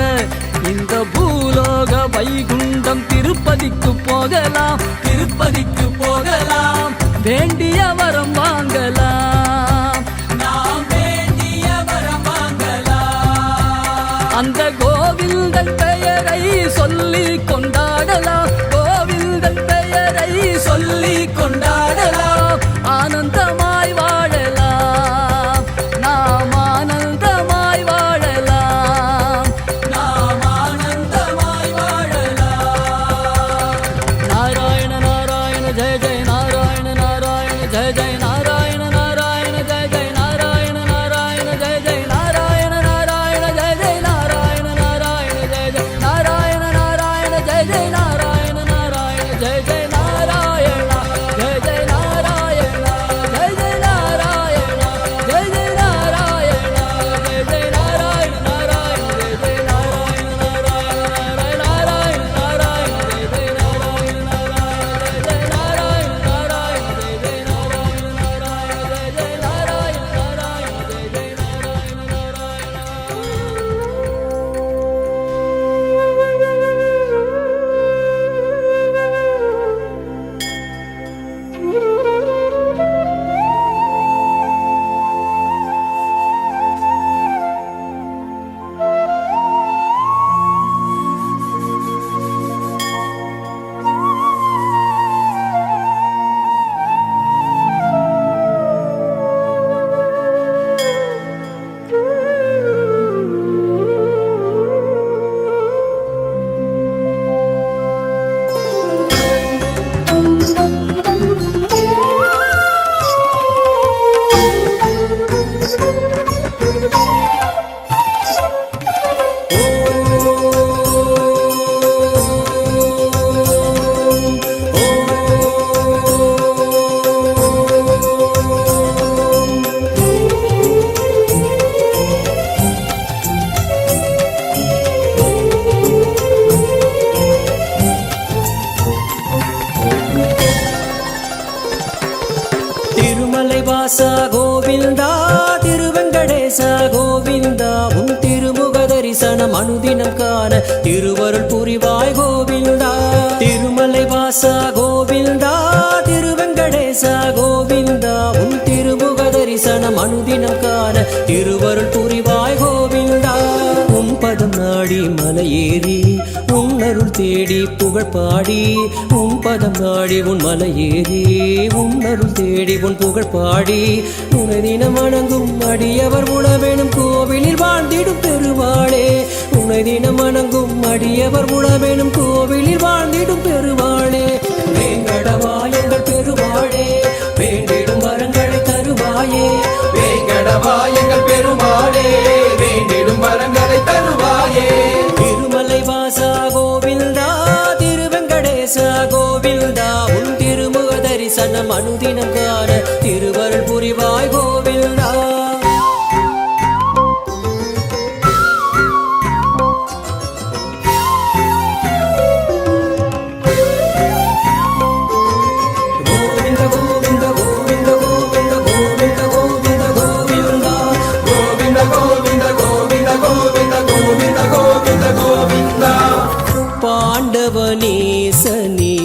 இந்த பூலோக வைகுண்டம் திருப்பதிக்கு போகலாம், திருப்பதிக்கு போகலாம், வேண்டிய வரம் வாங்கலாம், நாம் வேண்டிய வரம் வாங்கலாம். அந்த கோவிந்தன் பெயரை சொல்லி கொண்டாடலாம், கோவிந்தன் பெயரை சொல்லி கொண்டாடலாம், ஆனந்தமாய் வாழலாம், நாம் ஆனந்தமாய் வாழலாம், நாம் ஆனந்தமாய் வாழலாம். நாராயண நாராயண ஜெய ஜெய நாராயண நாராயண ஜெய ஜெய நாராயண நாராயண ஜெய ஜெய நாராயண நாராயண ஜெய ஜெய நாராயண நாராயண ஜெய ஜெய நாராயண நாராயண ஜெய ஜெய நாராயண நாராயண ஜெய ஜெய நாராயண நாராயண ஜெய ஜெய நாராயண ஜெய ஜெய நாராயண ஜெய ஜெய நாராயண ஜெய ஜெய நாராயண ஜெய ஜெய நாராயண நாராயண ஜெய ஜெய நாராயண நாராயண நாராயண நாராயண ஜெய ஜெய நாராயண வாசா கோவிந்தா திருவெங்கடேசா கோவிந்தா உன் திருமுக தரிசனம் அனுதினம் காண திருவருள் புரிவாய் கோவிந்தா. திருமலை வாசா கோவிந்தா திருவெங்கடேசா கோவிந்தா உன் திருமுக தரிசனம் அனுதினம் காண திருவருள் புரிவாய் கோவிந்தா. உன் பதம் நாடி மலையேறி உன் அருள் தேடி புகழ் பாடி, உன் பதம் நாடி உன் மலையேறி உன் அருள் தேடி உன் புகழ் பாடி, உனை தினம் வணங்கும் அடியவர் உணவேனும் கோவிலில் வாழ்ந்திடும் பெருவாளே. உனை தினம் வணங்கும் அடியவர் உணவேனும் கோவிலில் வாழ்ந்திடும் பெருவாளே. வேங்கடவா எங்கள் பெருவாளே, வேண்டிடும் வரங்களை தருவாயே. வேங்கடவா எங்கள் பெருமாளே, வேண்டிடும் வரங்களை தருவாயே. திருமலை வாசா கோவிந்தா திருவெங்கடேசா கோவிந்தா உன் திருமுக தரிசனம் அனுதினம் காண திருவருள் புரிவாய் கோவிந்தா. கோவிந்த கோவிந்த கோவிந்த கோவிந்த கோவிந்த கோவிந்த கோவிந்தா. கோவிந்த கோவிந்த கோவிந்த கோவிந்த கோவிந்த கோவிந்த கோவிந்தா. பாண்டவனேசனே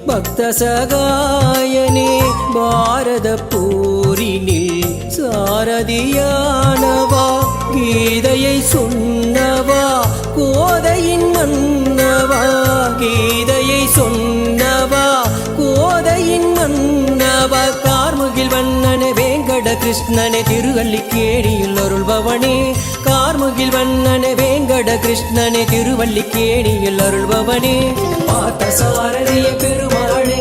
பக்த சகாயனே பாரத போரினில் சாரதியானவா, கீதையை சொன்னவா கோதையின் மன்னவா, கீதையை சொன்னவா கோதையின் மன்னவா, கார்முகில் வண்ணனே கிருஷ்ணனே திருவல்லிக்கேணியில் அருள்பவனே கார்முகில் வண்ணனே வேங்கட கிருஷ்ணனே திருவல்லிக்கேணியில் அருள்பவனே பார்த்த சாரதிய பெருமாளே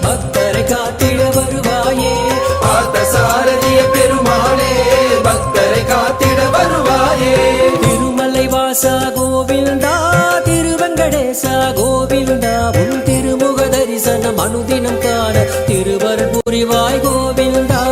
பக்தரை காத்திட வருவாயே பார்த்த சாரதிய பெருமாளே பக்தரை காத்திட வருவாயே திருமலை வாசா கோவிந்தா திருவெங்கடேசா கோவிந்தா உன் திருமுக தரிசனம் அனுதினம் காண திருவருள் புரிவாய் கோவிந்தா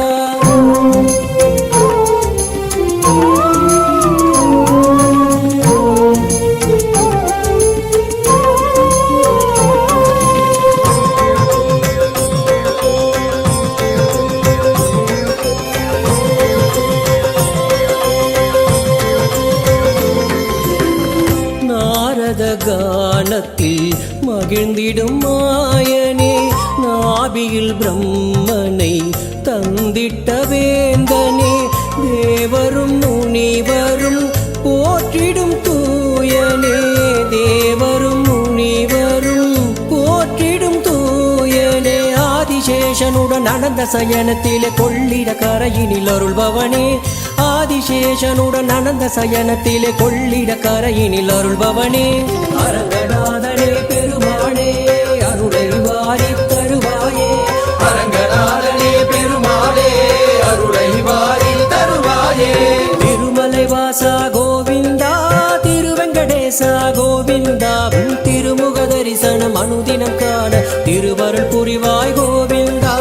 கானத்தில் மகிழ்ந்திடும் மாயனே நாபியில் பிரம்மனை தந்திட்ட வேந்தனே தேவரும் முனிவரும் போற்றிடும் தூயனே தேவரும் முனிவரும் போற்றிடும் தூயனே ஆதிசேஷனுடன் அனந்த சயனத்திலே கொள்ளிட கரையினில் அருள்பவனே ஆதிசேஷனுடன் அனந்த சயனத்திலே கொள்ளிட கரையினில் அருள்பவனே அரங்கநாதனே பெருமாளே அருளை வாரி தருவாயே அரங்கநாதனே பெருமாளே அருளை வாரி தருவாயே திருமலை வாசா கோவிந்தா திருவெங்கடேசா கோவிந்தா உன் திருமுக தரிசனம் அனுதினம் காண திருவருள் புரிவாய் கோவிந்தா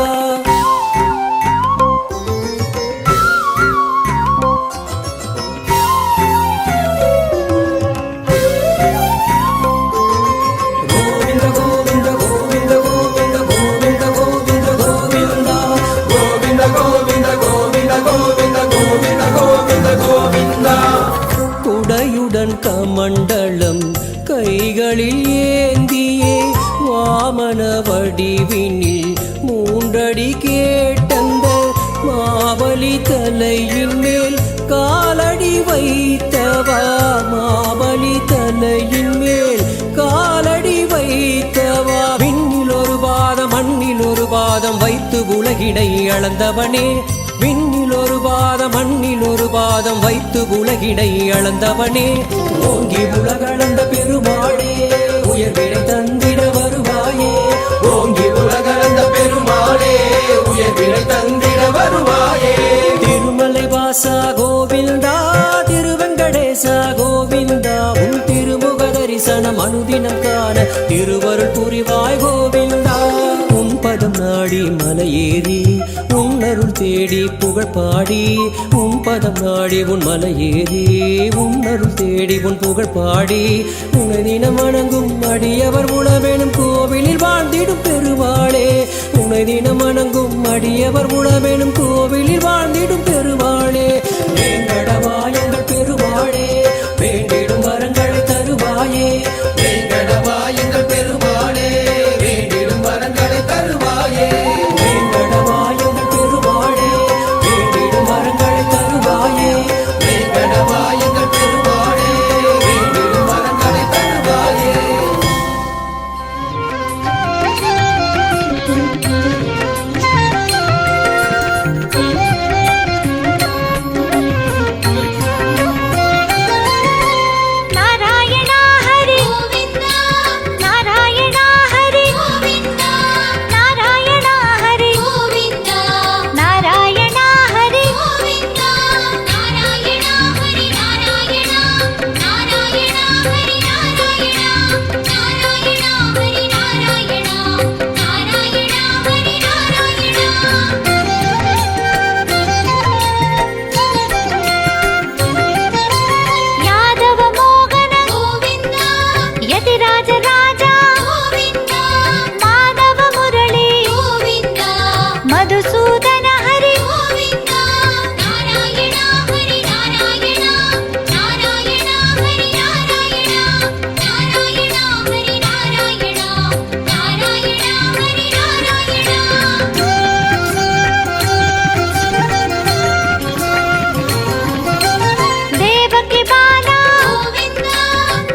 கமண்டலம் கைகளில் ஏந்தியே வாமன வடிவினில் மூன்றடி கேட்டந்த மாவலி தலையின் மேல் காலடி வைத்தவா மாவலி தலையின் மேல் காலடி வைத்தவா விண்ணில் ஒரு பாதம் மண்ணில் ஒரு பாதம் வைத்து உலகினை அளந்தவனே விண்ணில் ஒரு பாதம் மண்ணில் ஒரு பாதம் வைத்து உலகினை அளந்தவனே ஓங்கி உலகளந்த பெருமாளே உயர்வினை தந்திட வருவாயே ஓங்கி உலகளந்த பெருமாளே உயர்வினை தந்திட வருவாயே திருமலை வாசா கோவிந்தா திருவெங்கடேசா கோவிந்தா உன் திருமுக தரிசனம் அனுதினம் காண திருவருள் புரிவாய் கோவிந்தா உன் பதம் நாடி மலையேறி உன்னருள் தேடி புகழ் பாடி உன் பதம் நாடி உன் மலையேறி உன்னருள் தேடி உன் புகழ் பாடி உன்னை தினம் வணங்கும் அடியவர் உளவேணும் கோவிலில் வாழ்ந்திடும் பெருமாளே உன்னை தினம் வணங்கும் அடியவர் உளவேணும் கோவிலில் வாழ்ந்திடும் பெருமாளே வேங்கடவாயங்கள் பெருமாளே வேண்டிடும் வரங்களை தருவாயே வேங்கடவாயங்கள் பெருமாளே வேண்டிடும் வரங்களை தருவாயே வேங்கடவாயங்கள் பெருமாளே வேண்டிடும் வரங்களை தருவாயே வேங்கடவாயங்கள் பெருமாளே வேண்டிடும் வரங்களை தருவாயே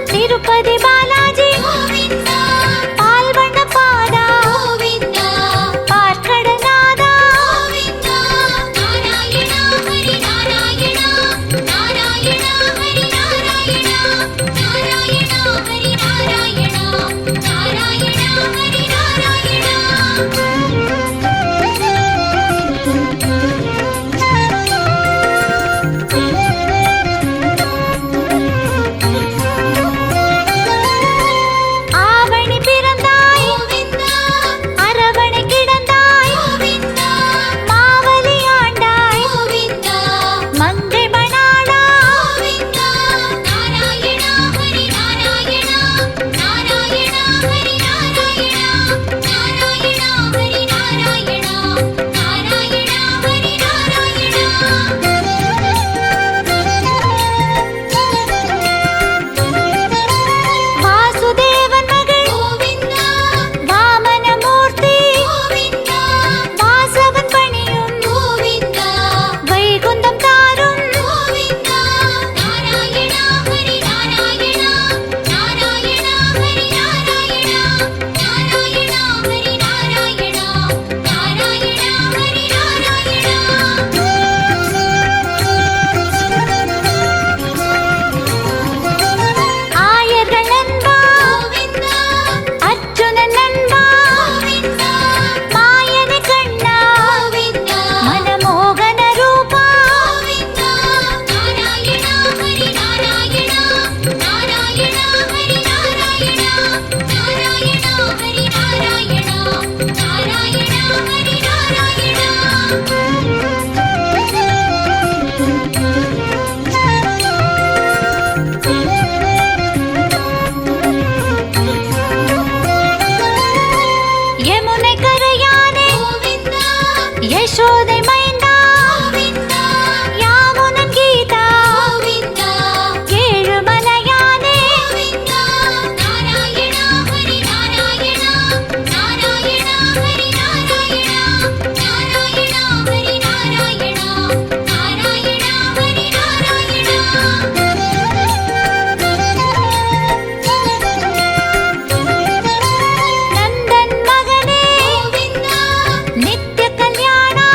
तिरुपति बालाजी யசோதை மைந்தா கோவிந்தா யாமுனன் கீதா கோவிந்தா ஏழுமலையானே கோவிந்தா நாராயணா ஹரி நாராயணா நாராயணா ஹரி நாராயணா நாராயணா ஹரி நாராயணா நாராயணா ஹரி நாராயணா நந்தன் மகனே கோவிந்தா நித்ய கல்யாணா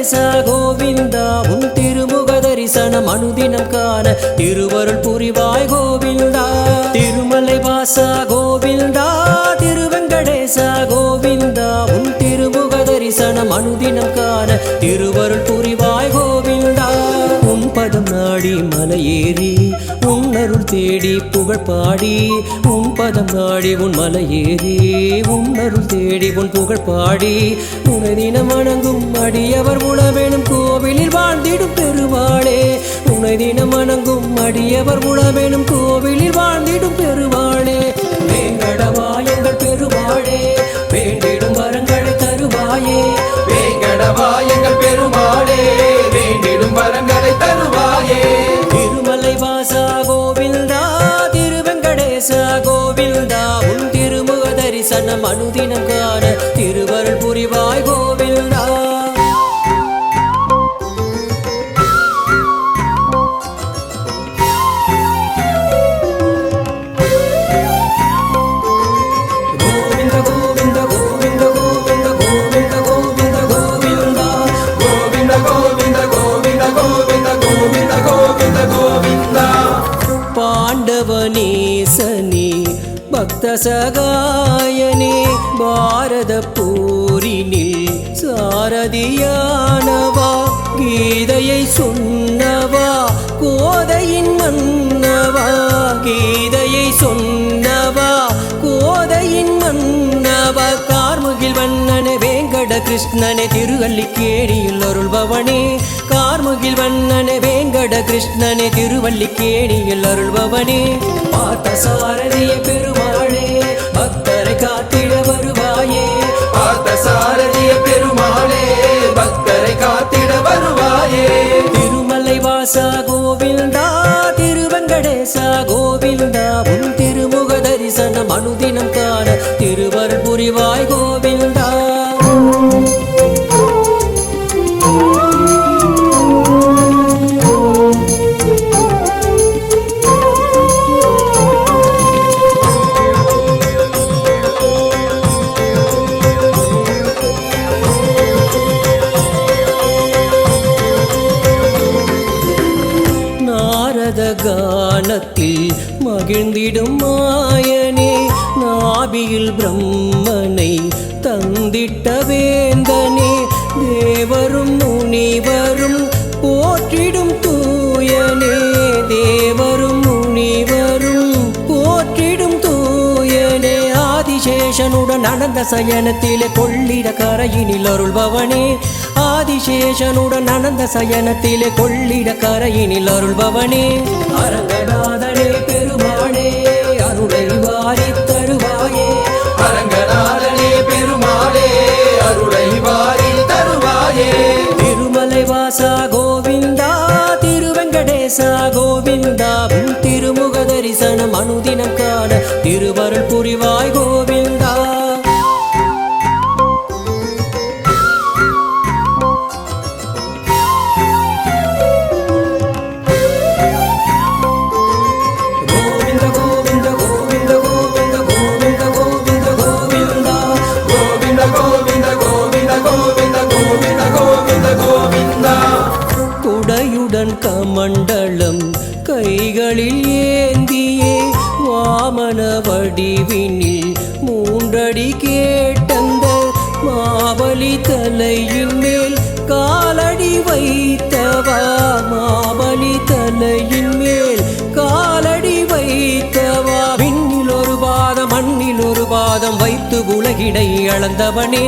வெங்கடேசா கோவிந்தா உன் திருமுக தரிசனம் அனுதினம் காண திருவருள் புரிவாய் கோவிந்தா திருமலை வாசா கோவிந்தா திருவெங்கடேசா கோவிந்தா உன் திருமுக தரிசனம் அனுதினம் காண திருவருள் புரிவாய் கோவிந்தா உன் பதம் நாடி மலையேறி உன் அருள் தேடி புகழ் பாடி உன் பதம் நாடி உன் மலையேறி உன் அருள் தேடி உன் புகழ் பாடி உனை தினம் வணங்கும் அடியவர் உணவேனும் கோவிலில் வாழ்ந்திடும் பெருமாளே உனை தினம் வணங்கும் அடியவர் உணவேனும் கோவிலில் வாழ்ந்திடும் பெருமாளே வேங்கடவா எங்கள் பெருமாளே வேண்டிடும் வரங்களை தருவாயே வேங்கடவா எங்கள் பெருமாளே வேண்டிடும் வரங்களை தருவாயே திருமலை வாசா கோவிந்தா திருவெங்கடேசா கோவிந்தா உன் திருமுக தரிசனம் அனுதினம் காண திருவருள் புரிவாய் கோவிந்தா கோவிந்த கோவிந்த கோவிந்த கோவிந்த கோவிந்த கோவிந்த கோவிந்தா கோவிந்த கோவிந்த கோவிந்த கோவிந்த கோவிந்த கோவிந்த கோவிந்தா பாண்டவனேசனே பக்த சகாயனே பாரத போரினில் சாரதியானவா கீதையை சொன்னவா கோதையின் மன்னவா கீதையை சொன்னவா கோதையின் மன்னவா கார்முகில் வண்ணனே வேங்கட கிருஷ்ணனே திருவல்லிக்கேணியில் அருள்பவனே கார்முகில் வண்ணனே வேங்கட கிருஷ்ணனே திருவல்லிக்கேணியில் அருள்பவனே பார்த்த சாரதிய பெருமாளே பக்தரை காத்திட வருவாயே பார்த்த சாரதிய பெருமாளே பக்தரை காத்திட வருவாயே திருமலை வாசா கோவிந்தா திருவெங்கடேசா கோவிந்தா உன் திருமுக தரிசனம் அனுதினம் காண திருவருள் புரிவாய் கோவிந்தா நாரத கானத்தில் மகிழ்ந்திடும் மாயனே நாபியில் பிரம்மனை தந்திட்ட வேந்தனே தேவரும் முனிவரும் போற்றிடும் தூயனே தேவரும் முனிவரும் போற்றிடும் தூயனே ஆதிசேஷனுடன் அனந்த சயனத்திலே கொள்ளிட கரையினில் அருள்பவனே ஆதிசேஷனுடன் அனந்த சயனத்திலே கொள்ளிட கரையினில் அருள்பவனே அரங்கநாதனே பெருமாளே அருளை வாரித் தருவாயே அரங்கநாதனே பெருமாளே அருளை வாரி தருவாயே திருமலை வாசா கோவிந்தா திருவெங்கடேசா கோவிந்தா உன் திருமுக தரிசனம் அனுதினம் காண திருவருள் புரிவாய் கோவிந்தா கோவிந்த கோவிந்த கோவிந்த கோவிந்த கோவிந்த கோவிந்த கோவிந்தா கோவிந்த கோவிந்த கோவிந்த கோவிந்த கோவிந்த கோவிந்த கோவிந்தா குடையுடன் கமண்டலம் கைகளில் ஏந்தியே வாமன வடிவினில் மூன்றடி கேட்டந்த மாபலி தலையின் மேல் காலடி வைத்தவா மாபலி தலையின் மேல் காலடி வைத்தவா விண்ணில் ஒரு பாதம் மண்ணில் ஒரு பாதம் வைத்து உலகினை அளந்தவனே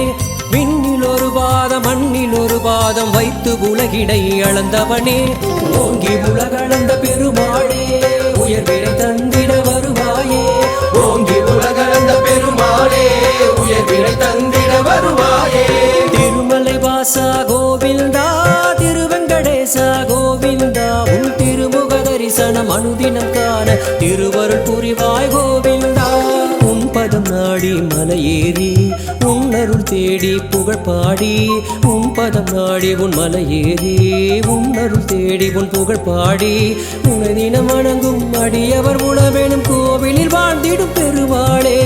விண்ணில் ஒரு பாதம் மண்ணில் ஒரு பாதம் வைத்து உலகினை அளந்தவனே ஓங்கி உலகளந்த பெருமாளே உயர்வினை தந்திட வருவாயே ஓங்கி உலகளந்த பெருமாளே உயர்வினை தந்திட வருவாயே திருமலை வாசா கோவிந்தா திருவெங்கடேசா கோவிந்தா உன் திருமுக தரிசனம் அனுதினம் காண திருவருள் புரிவாய் கோவிந்தா உன் பதம் நாடி மலையேறி உன் அருள் தேடி புகழ் பாடி உன் பதம் நாடி உன் மலையேறி உன் அருள் தேடி உன் புகழ் பாடி உனை தினம் வணங்கும் அடியவர் உணவேனும் கோவிலில் வாழ்ந்திடும் பெருமாளே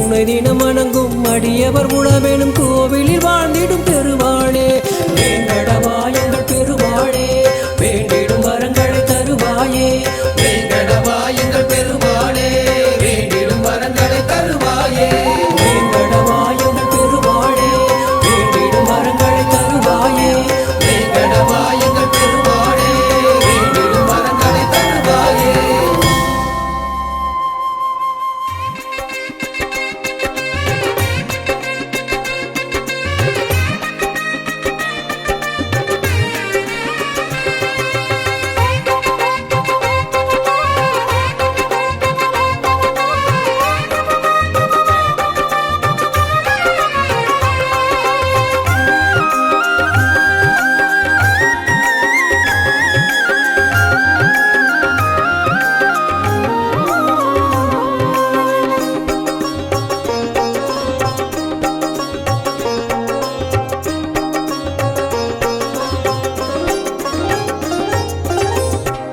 உனை தினம் வணங்கும் அடியவர் உணவேனும் கோவிலில் வாழ்ந்திடும் பெருமாளே வேங்கடவா எங்கள் பெருமாளே வேண்டிடும் வரங்களை தருவாயே வேங்கடவா எங்கள் பெருமாளே வேண்டிடும் வரங்களை தருவாயே வேங்கடவா எங்கள் பெருமாளே வேண்டிடும் வரங்களை தருவாயே வேங்கடவா எங்கள் பெருமாளே வேண்டிடும் வரங்களை தருவாயே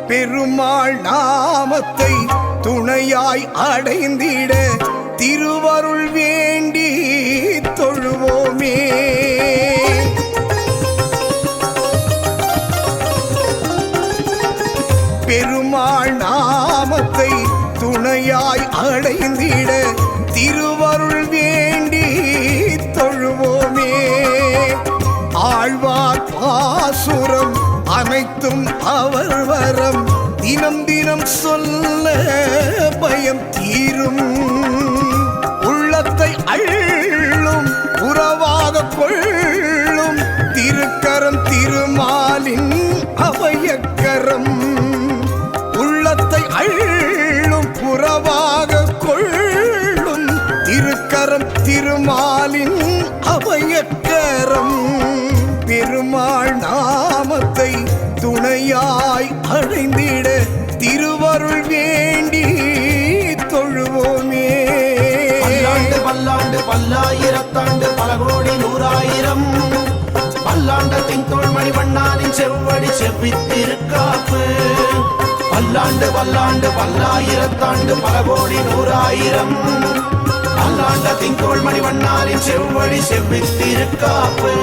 பெருமாள் நாமத்தை துணையாய் அடைந்திட திருவருள் வேண்டி தொழுவோமே பெருமாள் நாமத்தை துணையாய் அடைந்திட திருவருள் வேண்டி தொழுவோமே ஆழ்வார் பாசுரம் அனைத்தும் அவர் வரம் தினம் தினம் சொல்ல பயம் தீரும் உள்ளத்தை அள்ளும் உறவாக கொள்ளும் திருக்கரம் திருமாலின் அபயக்கரம் உள்ளத்தை அள்ளும் உறவாக கொள்ளும் திருக்கரம் திருமாலின் அபயக்கரம் பெருமாள் நாமத்தை துணையாய் அடைந்திட திருவருள் வேண்டி தொழுவோமே பல்லாண்டு பல்லாண்டு பல்லாயிரத்தாண்டு பல கோடி நூறாயிரம் பல்லாண்டத்தின் தோள்மணி வண்ணாரின் செவ்வடி செவ்வித்திருக்காப்பு பல்லாண்டு பல்லாண்டு பல்லாயிரத்தாண்டு பல கோடி நூறாயிரம் பல்லாண்டத்தின் தோள்மணி வண்ணாரின் செவ்வடி செவ்வித்திருக்காப்பு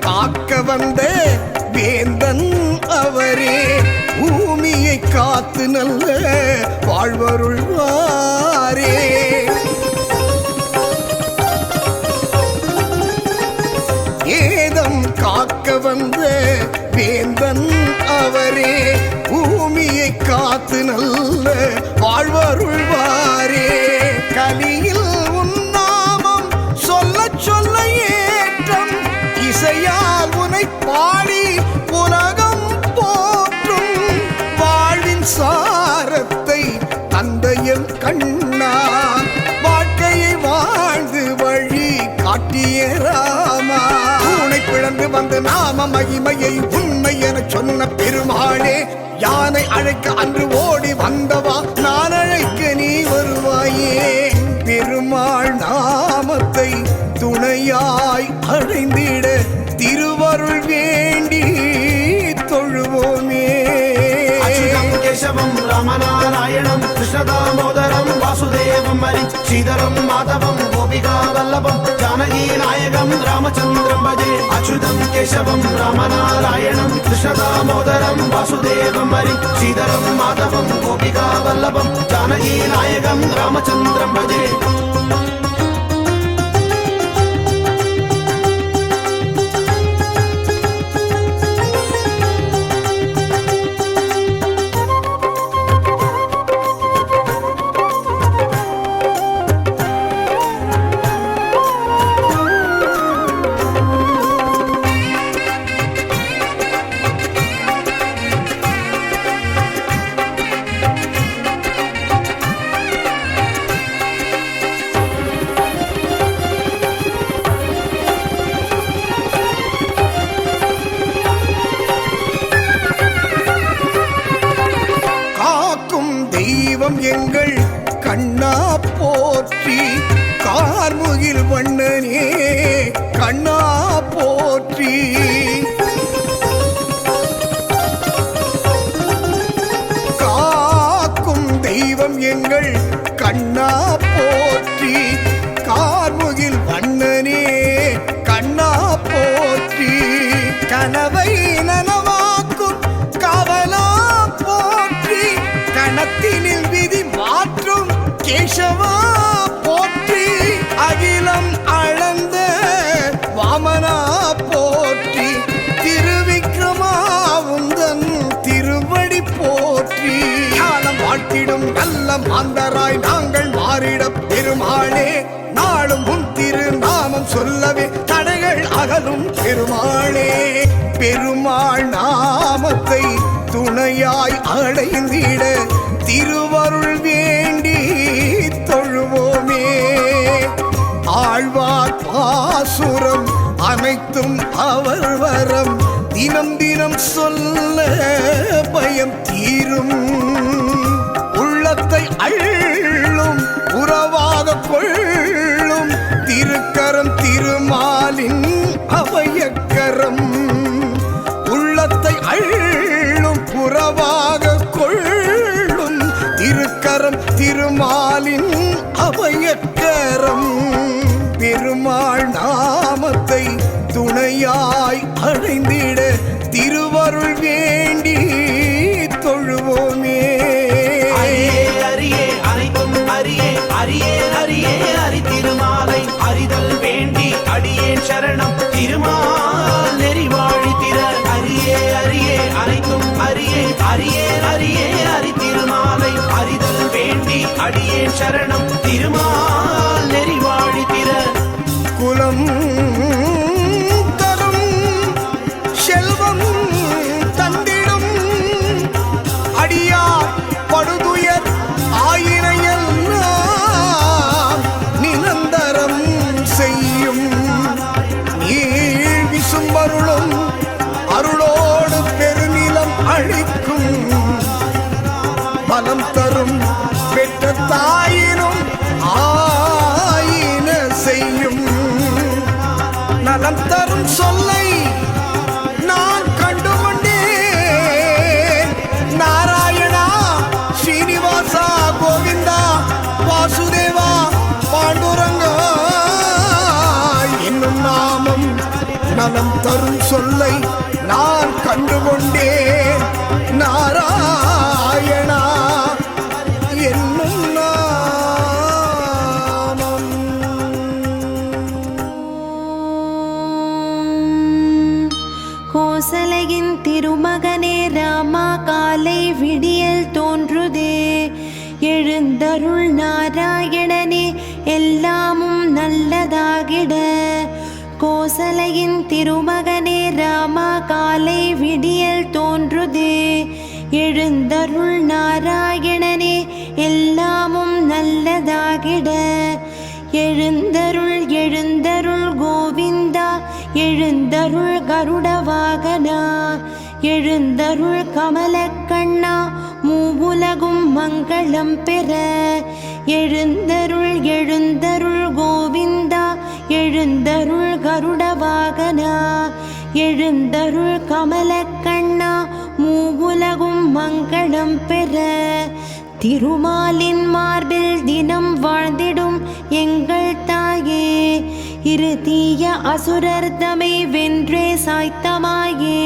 காக்க வந்த வேந்தன் அவரே பூமியை காத்து நல்ல வாழ்வருள்வாரே ஏதம் காக்க வந்த வேந்தன் அவரே பூமியை காத்து நல்ல வாழ்வருள்வாரே கலியில் உன்னாமம் சொல்ல சொல்ல ஏற்றம் இசையால் உனை பாடி உலகம் போற்றும் வாழ்வின் சாரத்தை தந்தையும் கண்ணா வாழ்க்கையை வாழ்ந்து வழி காட்டிய ராமா உனை பிளந்து வந்து நாம மகிமையை உண்மை என சொன்ன பெருமாளே யானை அழைக்க அன்று ஓடி வந்தவா நான் அழைக்க நீ வருவாயே பெருமாள் நாமத்தை துணையாய் அடைந்திட திருவருள் வேண்டி தொழுவோமே கேசவம் ராமநாராயணம் கிருஷ்ணதாமோதரம் வாசுதேவம் ஹரி ஸ்ரீதரம் மாதவம் கோபிகா வல்லபம் ஜானகி நாயகம் ராமச்சந்திரம் பஜே அச்சுதம் கேசவம் ராமநாராயணம் கிருஷ்ணதாமோதரம் வாசுதேவம் ஹரி ஸ்ரீதரம் மாதவம் கோபிகா வல்லபம் ஜானகி நாயகம் ராமச்சந்திரம் பஜே தெய்வம் எங்கள் கண்ணா போற்றி, கார்முகில் வண்ணனே கண்ணா போற்றி. காக்கும் தெய்வம் எங்கள் கண்ணா போற்றி, கார்முகில் வண்ணனே கண்ணா போற்றி. கனவை நனவாக்கும் காவலா போற்றி, கணத்தினில் விதி மாற்றும் கேசவா போற்றி. அகிலம் அளந்த வாமனா போற்றி, திருவிக்ரமா உந்தன் திருவடி போற்றி. ஞானம் வாழ்த்திடும் நல்ல மாந்தராய் நாங்கள் மாறிட பெருமாளே, நாளும் உன் திருநாமம் சொல்லவே தடைகள் அகலும் பெருமாளே. பெருமாள் நாமத்தை துணையாய் அடைந்திட திருவருள் வேண்டி தொழுவோமே. ஆழ்வார் பாசுரம் அனைத்தும் அவர் வரம், தினம் தினம் சொல்ல பயம் தீரும். உள்ளத்தை அள்ளும் உறவாக கொள்ளும் திருக்கரம் திருமாலின் அபயக்கரம். உள்ளத்தை அள்ளும் புறவாக கொள்ளும் திருக்கரம் திருமாலின் அபயக்கரம். பெருமாள் நாமத்தை துணையாய் அடைந்திட திருவருள் வேண்டி தொழுவோமே. அரியே அனைத்தும் அரியே அரியே அரியே அரி திருமாலை அறிதல் வேண்டி அடியேன் சரணம் திருமால் நெறிவாழி திற. அரியே அரியே அனைத்தும் அரியே அரியே அரியே அரி திருமாலை அறிதல் வேண்டி அடியேன் சரணம் திருமால் நெறிவாழி திற. குலம் தரும் செல்வம் தந்திடும் அடியார் படுதுயர் ஆயினையெல்லாம் நிரந்தரம் செய்யும். நீள் விசும்பருளும் அருளோடு பெருநிலம் அழிக்கும். பலம் தரும் பெற்ற தாயினும் ஆயின செய்யும். நலம் தரும் சொல்லை நான் கண்டு கொண்டேன். நாராயணா ஸ்ரீனிவாசா கோவிந்தா வாசுதேவா பாண்டுரங்கா என்னும் நாமம் நலம் தரும் சொல்லை நான் கண்டு கொண்டேன். நாராயணா என்னும் நாமம். கோசலையின் திருமகனே ராமா, காலை விடியல் தோன்றுதே. எழுந்தருள் நாராயணனே, எல்லாமும் நல்லதாகிட. கோசலையின் திருமகனே ராமா, காலை விடியல் தோன்றுதே. எழுந்தருள் நாராயணனே, எல்லாமும் நல்லதாகிட. எழுந்தருள் எழுந்தருள் கோவிந்தா, எழுந்தருள் கருட வாகனா. எழுந்தருள் கமலக்கண்ணா, மூவுலகும் மங்களம் பெற. எழுந்தருள் எழுந்தருள் கோவிந்தா, எழுந்தருள் கருட வாகனா. எழுந்தருள் கமலக்கண்ணா, மூவுலகும் மங்களம் பெற. திருமாலின் மார்பில் தினம் வாழ்ந்திடும் எங்கள் தாயே, இரு தீய அசுரர் தமை வென்றே சாய்த்தமாயே.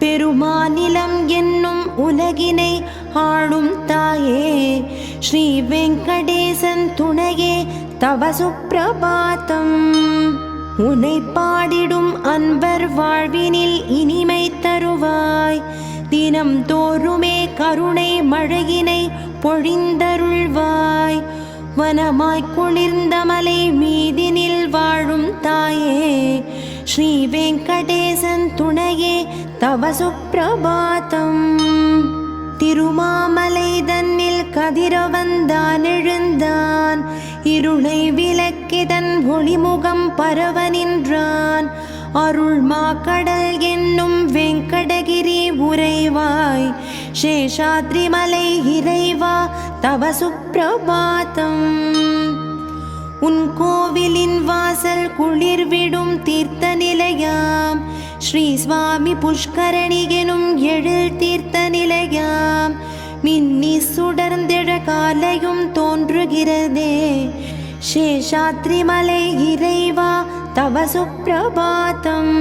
பெருமாநிலம் என்னும் உலகினை ஆளும் தாயே, ஸ்ரீ வெங்கடேசன் துணையே தவ சுப்பிரபாதம். உனை பாடிடும் அன்பர் வாழ்வினில் இனிமை தருவாய். தினம் தோறுமே கருணை மழையினை பொழிந்தருள்வாய். வனமாய் குளிர்ந்த மலை மீதினில் வாழும் தாயே, ஸ்ரீ வெங்கடேசன் துணையே தவ சுப்பிரபாதம். திருமாமலை தன்னில் கதிரவந்தான் எழுந்தான். இருளை விலக்கிதன் ஒளிமுகம் பரவ நின்றான். அருள் மாக்கடல் என்னும் வெங்கடகிரி உறைவாய். சேஷாத்ரிமலை இறைவா தவ சுப்பிரபாதம். உன் கோவிலின் வாசல் குளிர்விடும் தீர்த்த நிலையாம் ஸ்ரீ சுவாமி புஷ்கரணி எனும் எழில் தீர்த்த நிலையாம் மின்னி சுடர்ந்திட காலையும் தோன்றுகிறதே. சேஷாத்ரிமலை இறைவா தவ சுப்பிரபாதம்.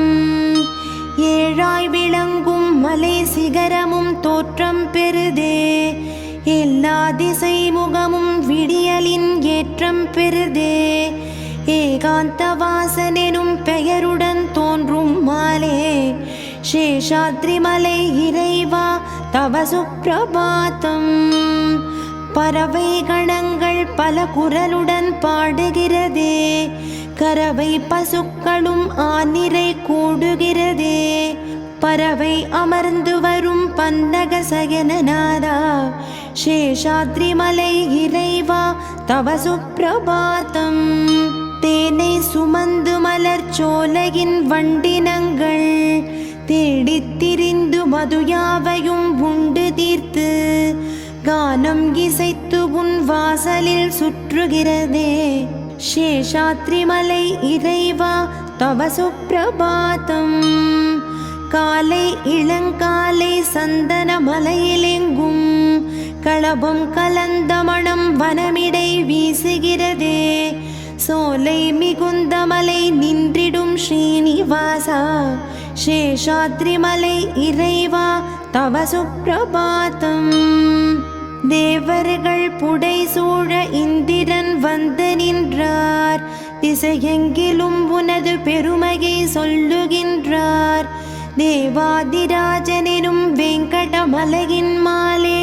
ஏழாய் விளங்கும் மலை சிகரமும் தோற்றம் பெறுதே. எல்லா திசை முகமும் விடியலின் ஏற்றம் பெறுதே. ஏகாந்த வாசனெனும் பெயருடன் தோன்றும் மாலே. சேஷாத்ரிமலை இறைவா தவ சுப்பிரபாதம். பறவை கணங்கள் பல குரலுடன் பாடுகிறதே. கறவை பசுக்களும் ஆனிரை கூடுகிறதே. பறவை அமர்ந்து வரும் பந்தக சயனநாதா சேஷாத்ரிமலை இறைவா தவ சுப்பிரபாதம். தேனை சுமந்து மலர் சோலையின் வண்டினங்கள் தேடித் திரிந்து மதுயாவையும் உண்டு தீர்த்து கானம் இசைத்து உன் வாசலில் சுற்றுகிறதே. சேஷாத்ரிமலை இறைவா தவ சுப்பிரபாதம். காலை இளங்காலை சந்தன மலையிலெங்கும் களபம் கலந்த மணம் வனமிடை வீசுகிறதே. சோலை மிகுந்த மலை நின்றிடும் ஸ்ரீனிவாசா சேஷாத்ரிமலை இறைவா தவ சுப்பிரபாதம். தேவர்கள் புடை சூழ இந்திரன் வந்து நின்றார். திசையெங்கிலும் உனது பெருமையை சொல்லுகின்றார். தேவாதிராஜனெனும் வெங்கடமலையின் மாலே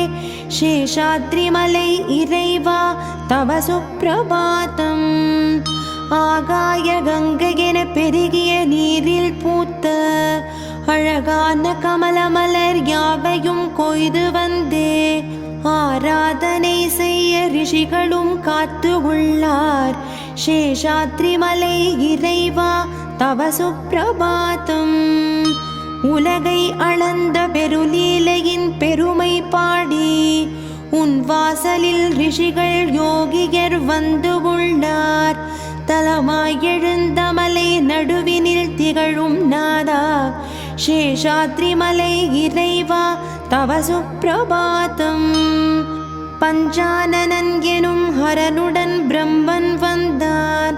சேஷாத்ரிமலை இறைவா தவ சுப்பிரபாதம். ஆகாய கங்கையென பெருகிய நீரில் பூத்த அழகான கமலமலர் யாவையும் கொய்து வந்தே. ஆராதனை செய்ய ரிஷிகளும் காத்து உள்ளார். சேஷாத்ரிமலை இறைவா தவ சுப்பிரபாதம். உலகை அளந்த பெருலீலையின் பெருமை பாடி உன் வாசலில் ரிஷிகள் யோகியர் வந்து உள்ளார். தலமாய் எழுந்த மலை நடுவினில் திகழும் நாதா சேஷாத்ரிமலை இறைவா தவ சுப்பிரபாதம். பஞ்சானனன் எனும் ஹரனுடன் பிரம்மன் வந்தான்.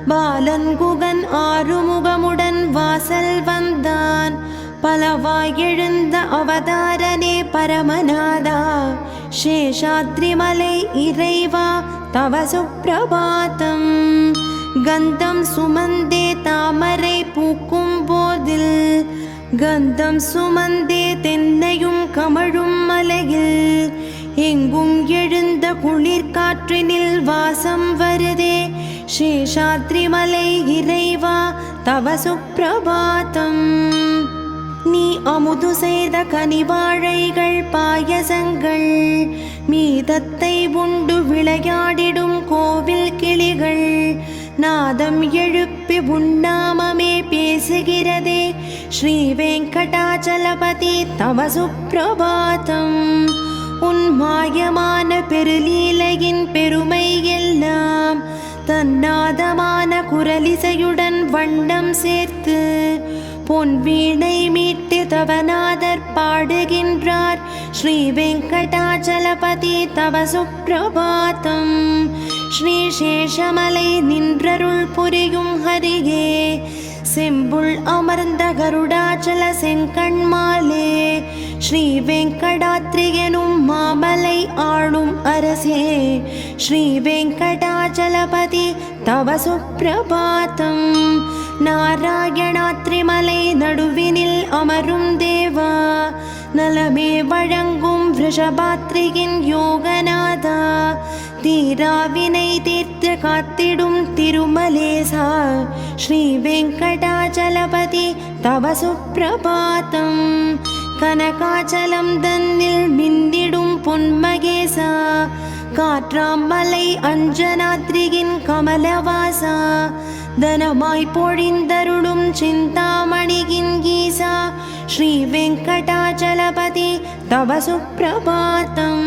பாலன் குகன் ஆறுமுகமுடன் வாசல் வந்தான். பலவாய் எழுந்த அவதாரனே பரமநாதா சேஷாத்ரிமலை இறைவா தவ சுப்பிரபாதம். கந்தம் சுமந்தே தாமரை பூக்கும் போதில் கந்தம் சுமந்தே தென்னையும் கமழும் மலையில் எங்கும் எழுந்த குளிர் காற்றினில் வாசம் வருதே. சேஷாத்ரிமலை இறைவா தவ சுப்பிரபாதம். நீ அமுது செய்த கனிவாழைகள் பாயசங்கள் மீதத்தை உண்டு விளையாடிடும் கோவில் கிளிகள் நாதம் எழுப்பி உன்னாமமே பேசுகிறதே. ஸ்ரீ வெங்கடாச்சலபதி தவ சுப்பிரபாதம். உன் மாயமான பெருலீலையின் பெருமை எல்லாம் தன்னாதமான குரலிசையுடன் வண்ணம் சேர்த்து பொன் வீணை மீட்டு தவநாதர் பாடுகின்றார். ஸ்ரீ வெங்கடாச்சலபதி தவ சுப்பிரபாதம். ஸ்ரீ சேஷமலை நின்றருள் புரியும் ஹரியே செம்புள் அமர்ந்த கருடாச்சல செங்கண்மாலே ஸ்ரீ வெங்கடாத்ரி எனும் மாமலை ஆளும் அரசே ஸ்ரீ வெங்கடாச்சலபதி தவ சுப்பிரபாதம். நாராயணாத்ரிமலை நடுவினில் அமரும் தேவா நலமே வழங்கும் ரிஷபாத்ரியின் யோகநாதா தீராவினை தீர்த்து காத்திடும் திருமலேசா ஸ்ரீ வெங்கடாச்சலபதி தவ சுப்பிரபாதம். கனகாச்சலம் தன்னில் மின்னிடும் பொன்மகேசா காற்றாமலை அஞ்சனாத்ரியின் கமலவாசா தனமாய் பொழிந்தருளும் சிந்தாமணியின் ஈசா ஸ்ரீ வெங்கடாச்சலபதி तव सुप्रभातम्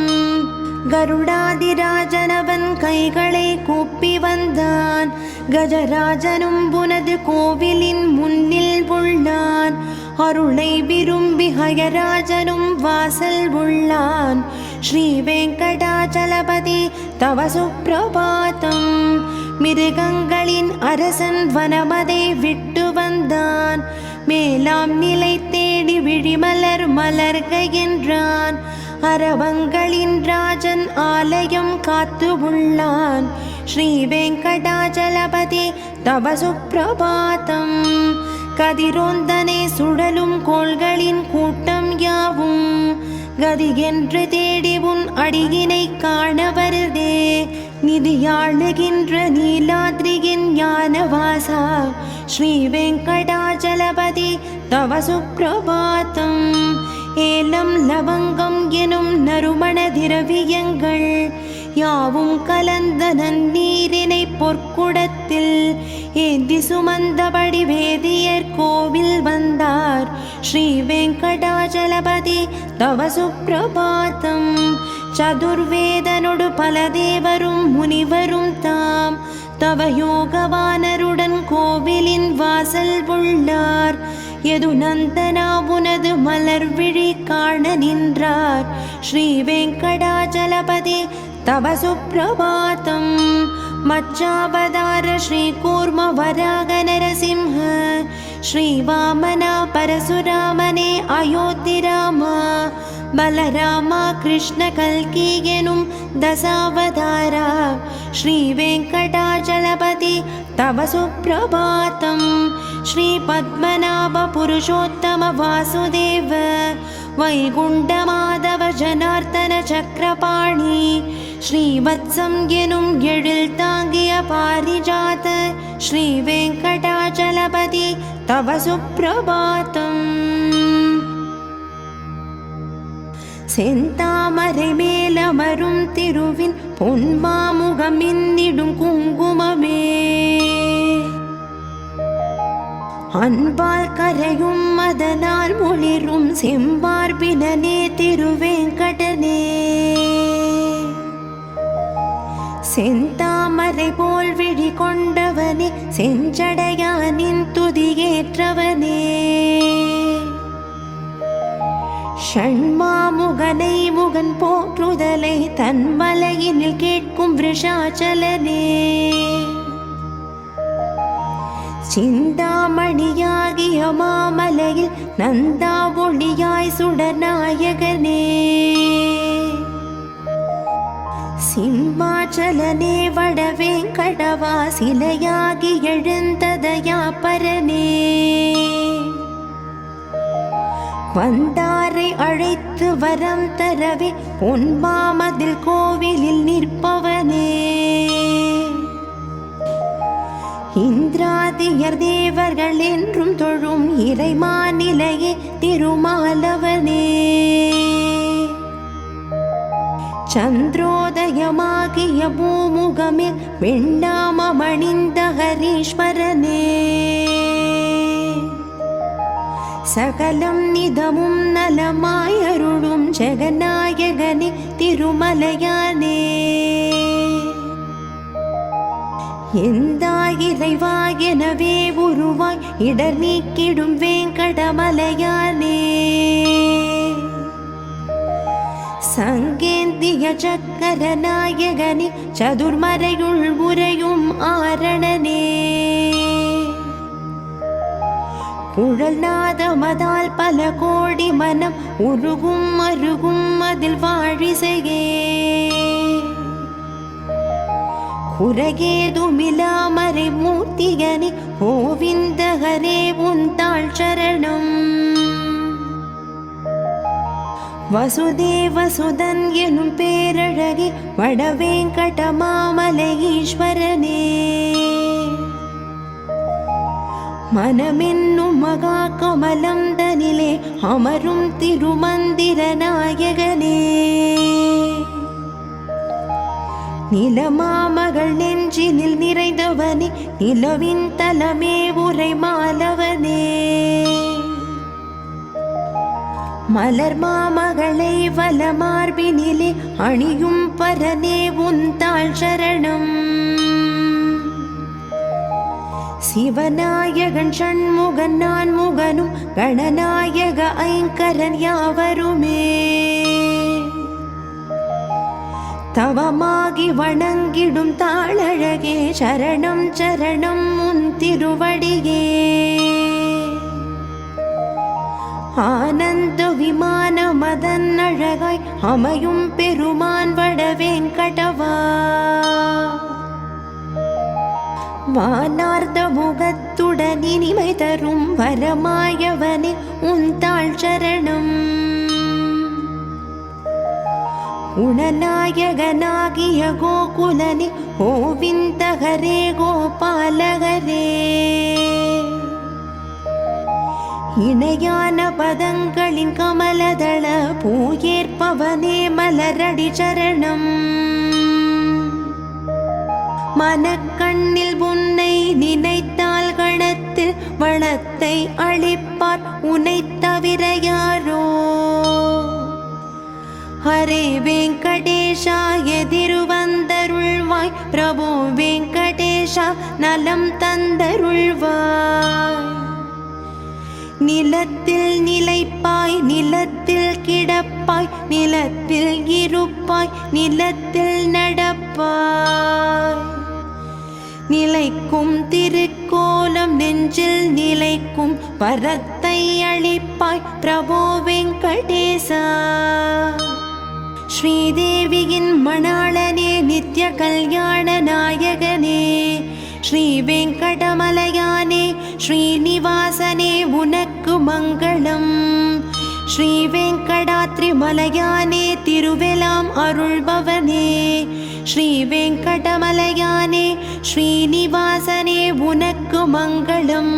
கருடாதிராஜனவன் கைகளை கூப்பி வந்தான். கஜராஜனும் புனது கோவிலின் முன்னில் உள்ளான். அருளை விரும்பி ஹயராஜனும் வாசல் உள்ளான். ஸ்ரீ வெங்கடாச்சலபதி தவ சுப்பிரபாதம். மிருகங்களின் அரசன் வனமதை விட்டு வந்தான். மேலாம் நிலை தேடி விழிமலர் மலர்க என்றான். அரவங்களின் ராஜன் ஆலயம் காத்து உள்ளான். ஸ்ரீ வெங்கடாச்சலபதி தவ சுப்பிரபாதம். கதிரோந்தனை சுழலும் கோள்களின் கூட்டம் யாவும் கதி என்று தேடி உன் அடியினை காண வருதே. நிதியாளுகின்ற நீலாத்ரியின் ஞானவாசா ஸ்ரீ வெங்கடாச்சலபதி தவ சுப்பிரபாதம். ஏலம் லவங்கம் எனும் நறுமண திரவியங்கள் யாவும் கலந்த நன்னீரினை பொற்குடத்தில் ஏந்தி சுமந்தபடி வேதியர் கோவில் வந்தார். ஸ்ரீ வெங்கடாச்சலபதி தவ சுப்பிரபாதம். சதுர்வேதனொடு பல தேவரும் முனிவரும் தாம் தவ யோகவானருடன் கோவிலின் வாசல் உள்ளார். எது நந்தனா உனது மலர் விழி காண நின்றார். ஸ்ரீ வெங்கடாச்சலபதி தவ சுப்பிரபாதம். மச்சாவதார ஸ்ரீ கூர்ம வராக நரசிம்ஹ ஸ்ரீ வாமனா பரசுராமனே அயோத்திராமா பலராமா கிருஷ்ண கல்கி எனும் தசாவதாரா ஸ்ரீ வெங்கடாச்சலபதி தவ சுப்பிரபாதம். ஸ்ரீ பத்மநாப புருஷோத்தம வாசுதேவ வைகுண்ட மாதவ ஜனார்த்தன சக்கரபாணி ஸ்ரீவத்சம் எனும் எழில் தாங்கிய பாரிஜாத ஸ்ரீ வெங்கடாச்சலபதி தவ சுப்பிரபாதம். செந்தாமரை மேலமரும் திருவின் பொன்மாமுகம் இன்னிடும் குங்குமமே. அன்பால் கரையும் மதனால் மொழிரும் செம்பார்பினே திருவேங்கடனே. செந்தாமரை போல் விழி கொண்டவனே செஞ்சடையானின் துதியேற்றவனே. ஷண்மாமுகனை முகன் போற்றுதலை தன்மலையினில் கேட்கும் விருஷாச்சலனே. சிந்தாமணியாகிய மாமலையில் நந்தா ஒளியாய் சுடநாயகனே. சிம்மாச்சலனே வடவேங்கடவா சிலையாகி எழுந்ததயா பரனே. வந்தாரை அழைத்து வரம் தரவே பொன்மாமதில் கோவிலில் நிற்பவனே. இந்திராதியர் தேவர்கள் என்றும் தொழும் இறைமாநிலையே திருமாலவனே. சந்திரோதயமாகிய பூமுகமில் வெண்ணாமணிந்த ஹரீஸ்வரனே. சகலம் நிதமும் நலமாயருளும் ஜெகநாயகனே திருமலையானே. எந்தாயிரைவாயெனவே உருவாய் இடர் நீக்கிடும் வேங்கடமலையானே. சங்கேந்திய சக்கர நாயகனே சதுர்மறையுள் உரையும் ஆரணனே. குழல் நாதமதால் பல கோடி மனம் உருகும் அருகும் அதில் வாழிசையே. குறகேதுமிலாமறை மூர்த்தியனே கோவிந்த ஹரே உன் தாழ் சரணம். வசுதேவசுதன் எனும் பேரழகே வடவேங்கட மாமலை ஈஸ்வரனே. மனமென்னும் மகா கமலம் தனிலே அமரும் திருமந்திர நாயகனே. நிலமாமகள் நெஞ்சினில் நிறைந்தவனே நிலவின் தலமே உரை மாலவனே. மலர் மாமகளை வலமார்பினிலே அணியும் பரனே உந்தாள் சரணம். சிவநாயகன் ஷண்முகன் நான் முகனும் கணநாயக ஐங்கரன் யாவருமே தவமாகி வணங்கிடும் தாளழகே சரணம் சரணம் உன் திருவடியே. ஆனந்த விமான மதன் அழகாய் அமையும் பெருமான் வடவேங்கடவா. வானார்ந்த முகத்துடன் இனிமை தரும் வரமாயவனே உன் தாழ் சரணம். உணநாயகனாகிய கோகுலனே கோவிந்தகரே கோபாலகரே. இணையான பதங்களின் கமலதள பூயேற்பவனே மலரடி சரணம். மனக்கண்ணில் உன்னை நினைத்தால் கணத்தில் வளத்தை அளிப்பார் உன்னை தவிர யாரோ. ஹரே வெங்கடேஷா எதிர்வந்தருள்வாய் பிரபு வெங்கடேஷா நலம் தந்தருள்வாய். நிலத்தில் நிலைப்பாய் நிலத்தில் கிடப்பாய் நிலத்தில் இருப்பாய் நிலத்தில் நடப்பாய். நிலைக்கும் திருக்கோலம் நெஞ்சில் நிலைக்கும் வரத்தை அளிப்பாய் பிரபு வெங்கடேசா. ஸ்ரீதேவியின் மணாளனே நித்ய கல்யாண நாயகனே ஸ்ரீ வெங்கடமலையானே ஸ்ரீனிவாசனே உனக்கு மங்களம். ஸ்ரீ வெங்கடாத்ரி மலையானே திருவெலாம் அருள்பவனே ஸ்ரீ வெங்கடமலையானே ஸ்ரீனிவாசனே உனக்கு மங்களம்.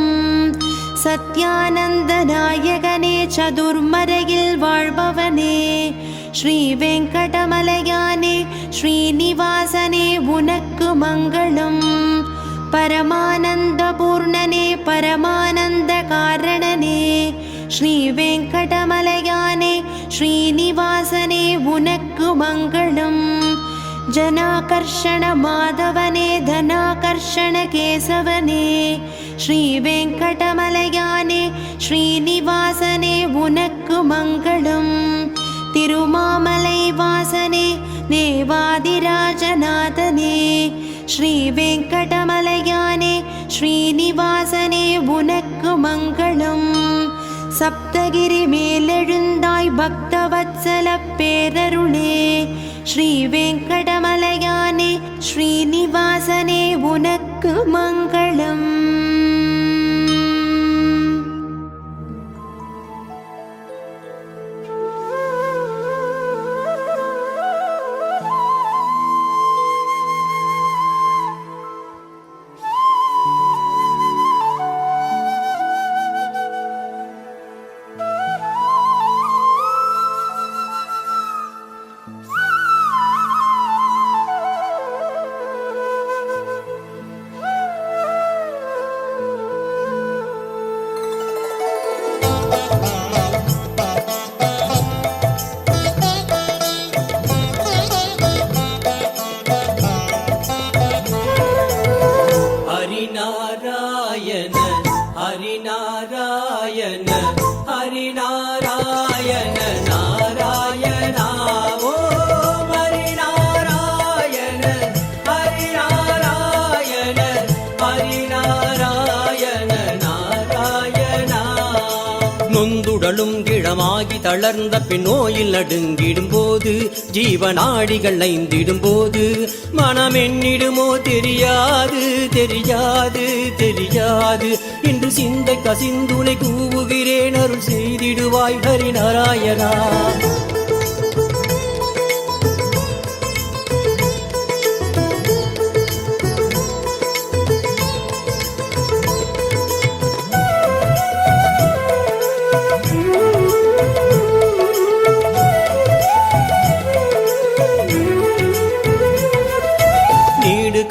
சத்யானந்த நாயகனே சதுர்மறையில் வாழ்பவனே ஸ்ரீ வெங்கடமலையானே ஸ்ரீனிவாசனே உனக்கு மங்களம். பரமானந்த பூர்ணனே பரமானந்த காரணனே ஸ்ரீ வெங்கடமலையானே ஸ்ரீனிவாசனே உனக்கு மங்களம். ஜனாகர்ஷண மாதவனே தனாகர்ஷண கேசவனே ஸ்ரீ வெங்கடமலையானே ஸ்ரீனிவாசனே உனக்கு மங்களம். திருமாமலை வாசனே தேவாதிராஜநாதனே ஸ்ரீ வெங்கடமலையானே ஸ்ரீனிவாசனே உனக்கு மங்களம். சப்தகிரி மேலெழுந்தாய் பக்தவத்சல பேரருளே ஸ்ரீ வெங்கடமலையானே ஸ்ரீனிவாசனே உனக்கு மங்களம். நொந்துடலும் கிழமாகி தளர்ந்த பின் நோயில் நடுங்கிடும் போது ஜீவநாடிகள் ஐந்திடும் போது மனம் எண்ணிடுமோ தெரியாது தெரியாது தெரியாது. இன்று சிந்தை கசிந்துனை கூவுகிறேன் அருள் செய்திடுவாய் ஹரி நாராயணா.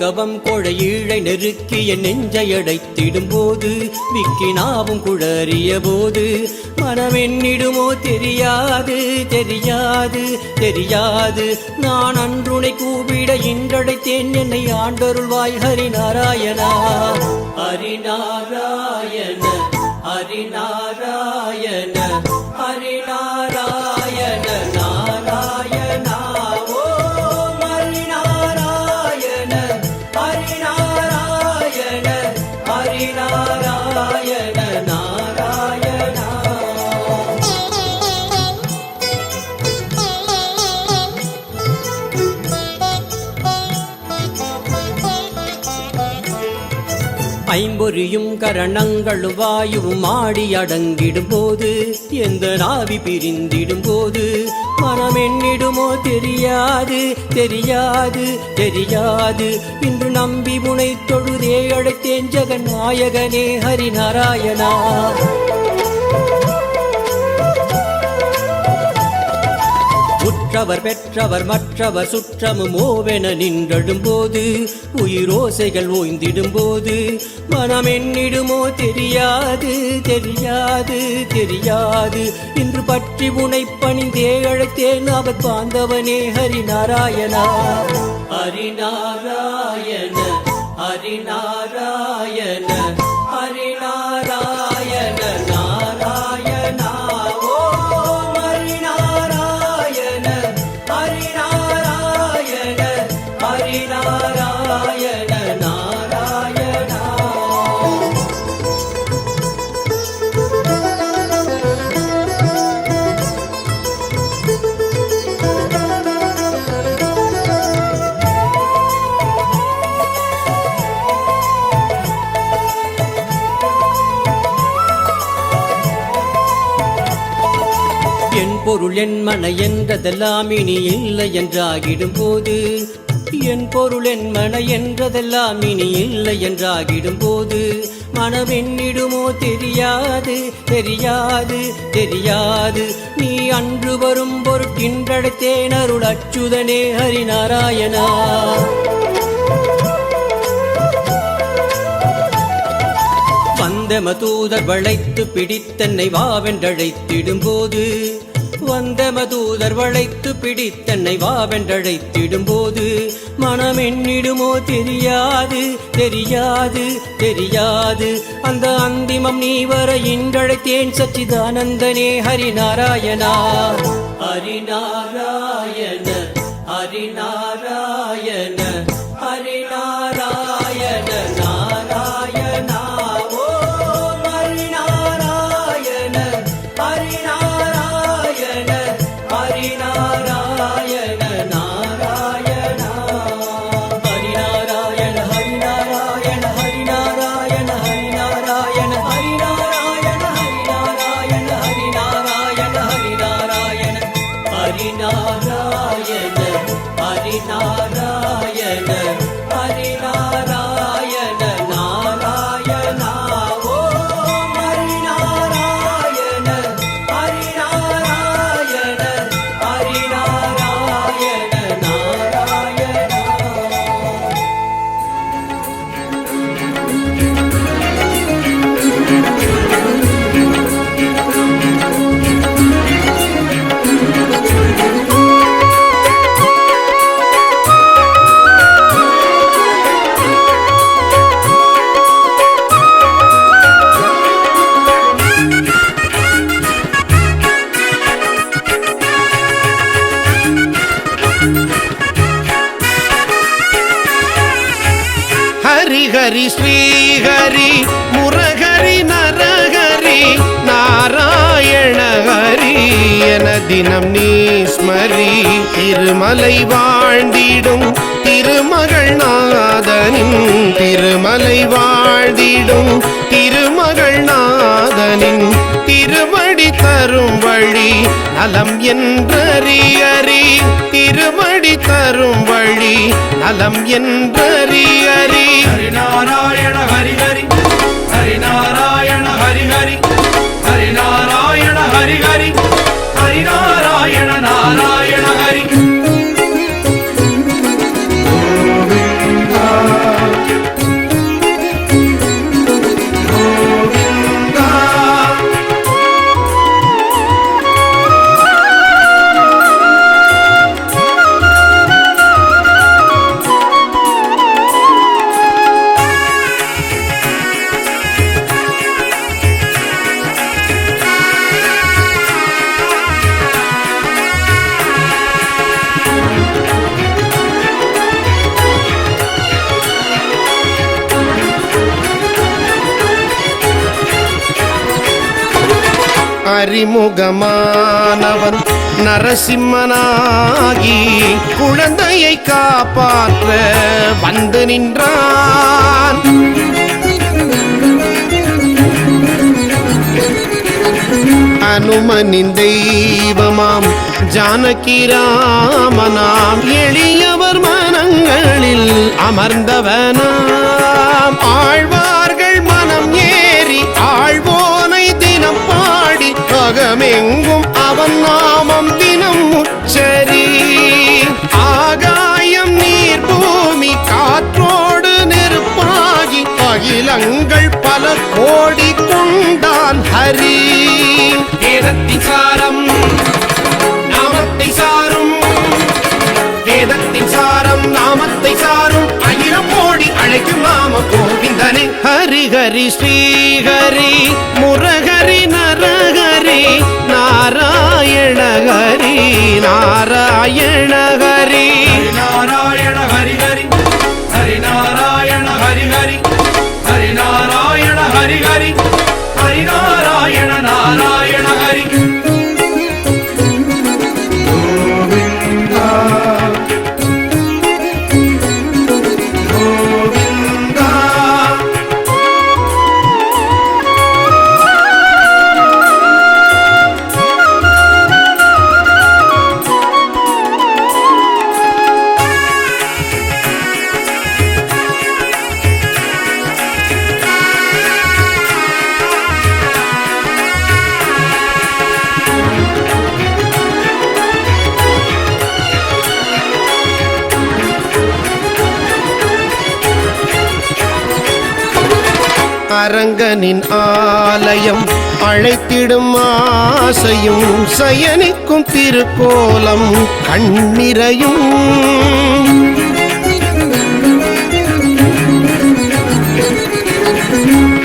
தவம் கொழையீழை நெருக்கிய நெஞ்சை அடைத்திடும் போது விக்கினாவும் குழறிய போது மனமென்னிடுமோ தெரியாது தெரியாது தெரியாது. நான் அன்றுனை கூப்பிட இன்றடைத்தேன் என்னை ஆண்டருள்வாய் ஹரிநாராயணா. ஹரிநாராயண ஹரிநாராயண ஹரிநாராயண நாராயணா. ஓம் ஹரிநாராயண ஹரிநாராயண ஹரிநாராயண நாராயணா. ஐம்பொறியும் கரணங்களும் வாயுவும் ஆடி அடங்கிடும் போது எந்த நாவி பிரிந்திடும் போது மனமென்னிடுமோ தெரியாது தெரியாது தெரியாது. இன்று நம்பி முனை தொழுதே அழைத்தேன் ஜெகநாயகனே ஹரிநாராயணா. உற்றவர் பெற்றவர் மற்றவர் சுற்றமும் ஓவென நின்றடும் போது உயிரோசைகள் ஓய்ந்திடும் போது மனமென்னிடுமோ தெரியாது தெரியாது தெரியாது. இன்று பற்றி உனை பணிந்தே அழைத்தேன் அவர் பாந்தவனே ஹரிநாராயணா. ஹரிநாராயண ஹரிநாராயண ஹரிநாராயண நாராயணா. ஓம் ஹரிநாராயண ஹரிநாராயண ஹரிநாராயண நாராயணா. என் பொருள் என் மன என்றதெல்லாம் இனி இல்லை என்றாகிடும் போது என் பொருள் என் மன என்றதெல்லாம் இனி இல்லை என்றாகிடும் போது மனமென்னிடுமோ தெரியாது தெரியாது தெரியாது. நீ அன்று வரும் பொருட்டின்றடைத்தேன் அருள் அச்சுதனே ஹரிநாராயணா. வந்தம தூதர் வளைத்து பிடித்தன்னை வாவென்றழைத்திடும் போது வந்தம தூதர் வளைத்து பிடித்தன்னை வாவென்றழைத்திடும் போது மனமென்னிடுமோ தெரியாது தெரியாது தெரியாது. அந்த அந்திமம் நீ வர இன்றழைத்தேன் சச்சிதானந்தனே ஹரிநாராயணா. ஹரிநாராயண ஹரிநாராயண ஹரிநாராயண நாராயணா. ஓம் ஹரிநாராயண ஹரிநாராயண ஹரிநாராயண நாராயணா. ஹரிநாராயண ஹரிநாராயண ஹரிநாராயண ஹரிநாராயண ஹரிநாராயண ஹரிநாராயண ஹரிநாராயண ஹரிநாராயண ஹரிநாராயண ஹரிநாராயண ஹரிநாராயண நாராயணா. ஓம் ஹரிநாராயண ஹரிநாராயண ஹரிநாராயண நாராயணா. ஹரி ஹரி ஸ்ரீஹரி முரஹரி நரஹரி நாராயண ஹரி என தினம் நீ ஸ்மரி. திருமலை வாழ்ந்திடும் திருமகள் நாதனின் திருமலை வாழ்ந்திடும் திருமகள் நாதனின் திருவடி தரும் வழி நலம் என்றறியறி திருவடி தரும் வழி நலம் என்றறியறி. ஹரிநாராயண ஹரி ஹரி ஹரிநாராயண ஹரி ஹரி ஹரிநாராயண ஹரி ஹரி ஹரிநாராயண நாராயண ஹரி. அறிமுகமானவன் நரசிம்மனாகி குழந்தையை காப்பாற்ற வந்து நின்றான். அனுமனின் தெய்வமாம் ஜானகி ராமனாம் எளியவர் மனங்களில் அமர்ந்தவனாம். ஆழ்வார்கள் மனம் ஏறி ஆழ்வோனை தினம் பாடி அகமெங்கும் அவன் நாமம் தினம் உச்சரி. ஆகாயம் நீர் பூமி காற்றோடு நெருப்பாகி அகிலங்கள் பல கோடி கொண்டான் ஹரி. வேதத்தின் சாரம் நாமத்தை சாரும், வேதத்தின் சாரம் நாமத்தை சாரும், அகிலம் கோடி அழைக்கும் நாம கோவிந்தனே. ஹரி ஹரி ஸ்ரீஹரி முரஹரி நரஹரி நாராயண ஹரி நாராயண ஹரி. நாராயண ஹரி ஹரி ஹரி நாராயண ஹரி ஹரி ஹரி நாராயண ஹரி ஹரி ஹரி நாராயண நாராயண ஹரி. அரங்கனின் ஆலயம் அழைத்திடும் ஆசையும் சயனிக்கும் திருக்கோலம் கண்ணிரையும்.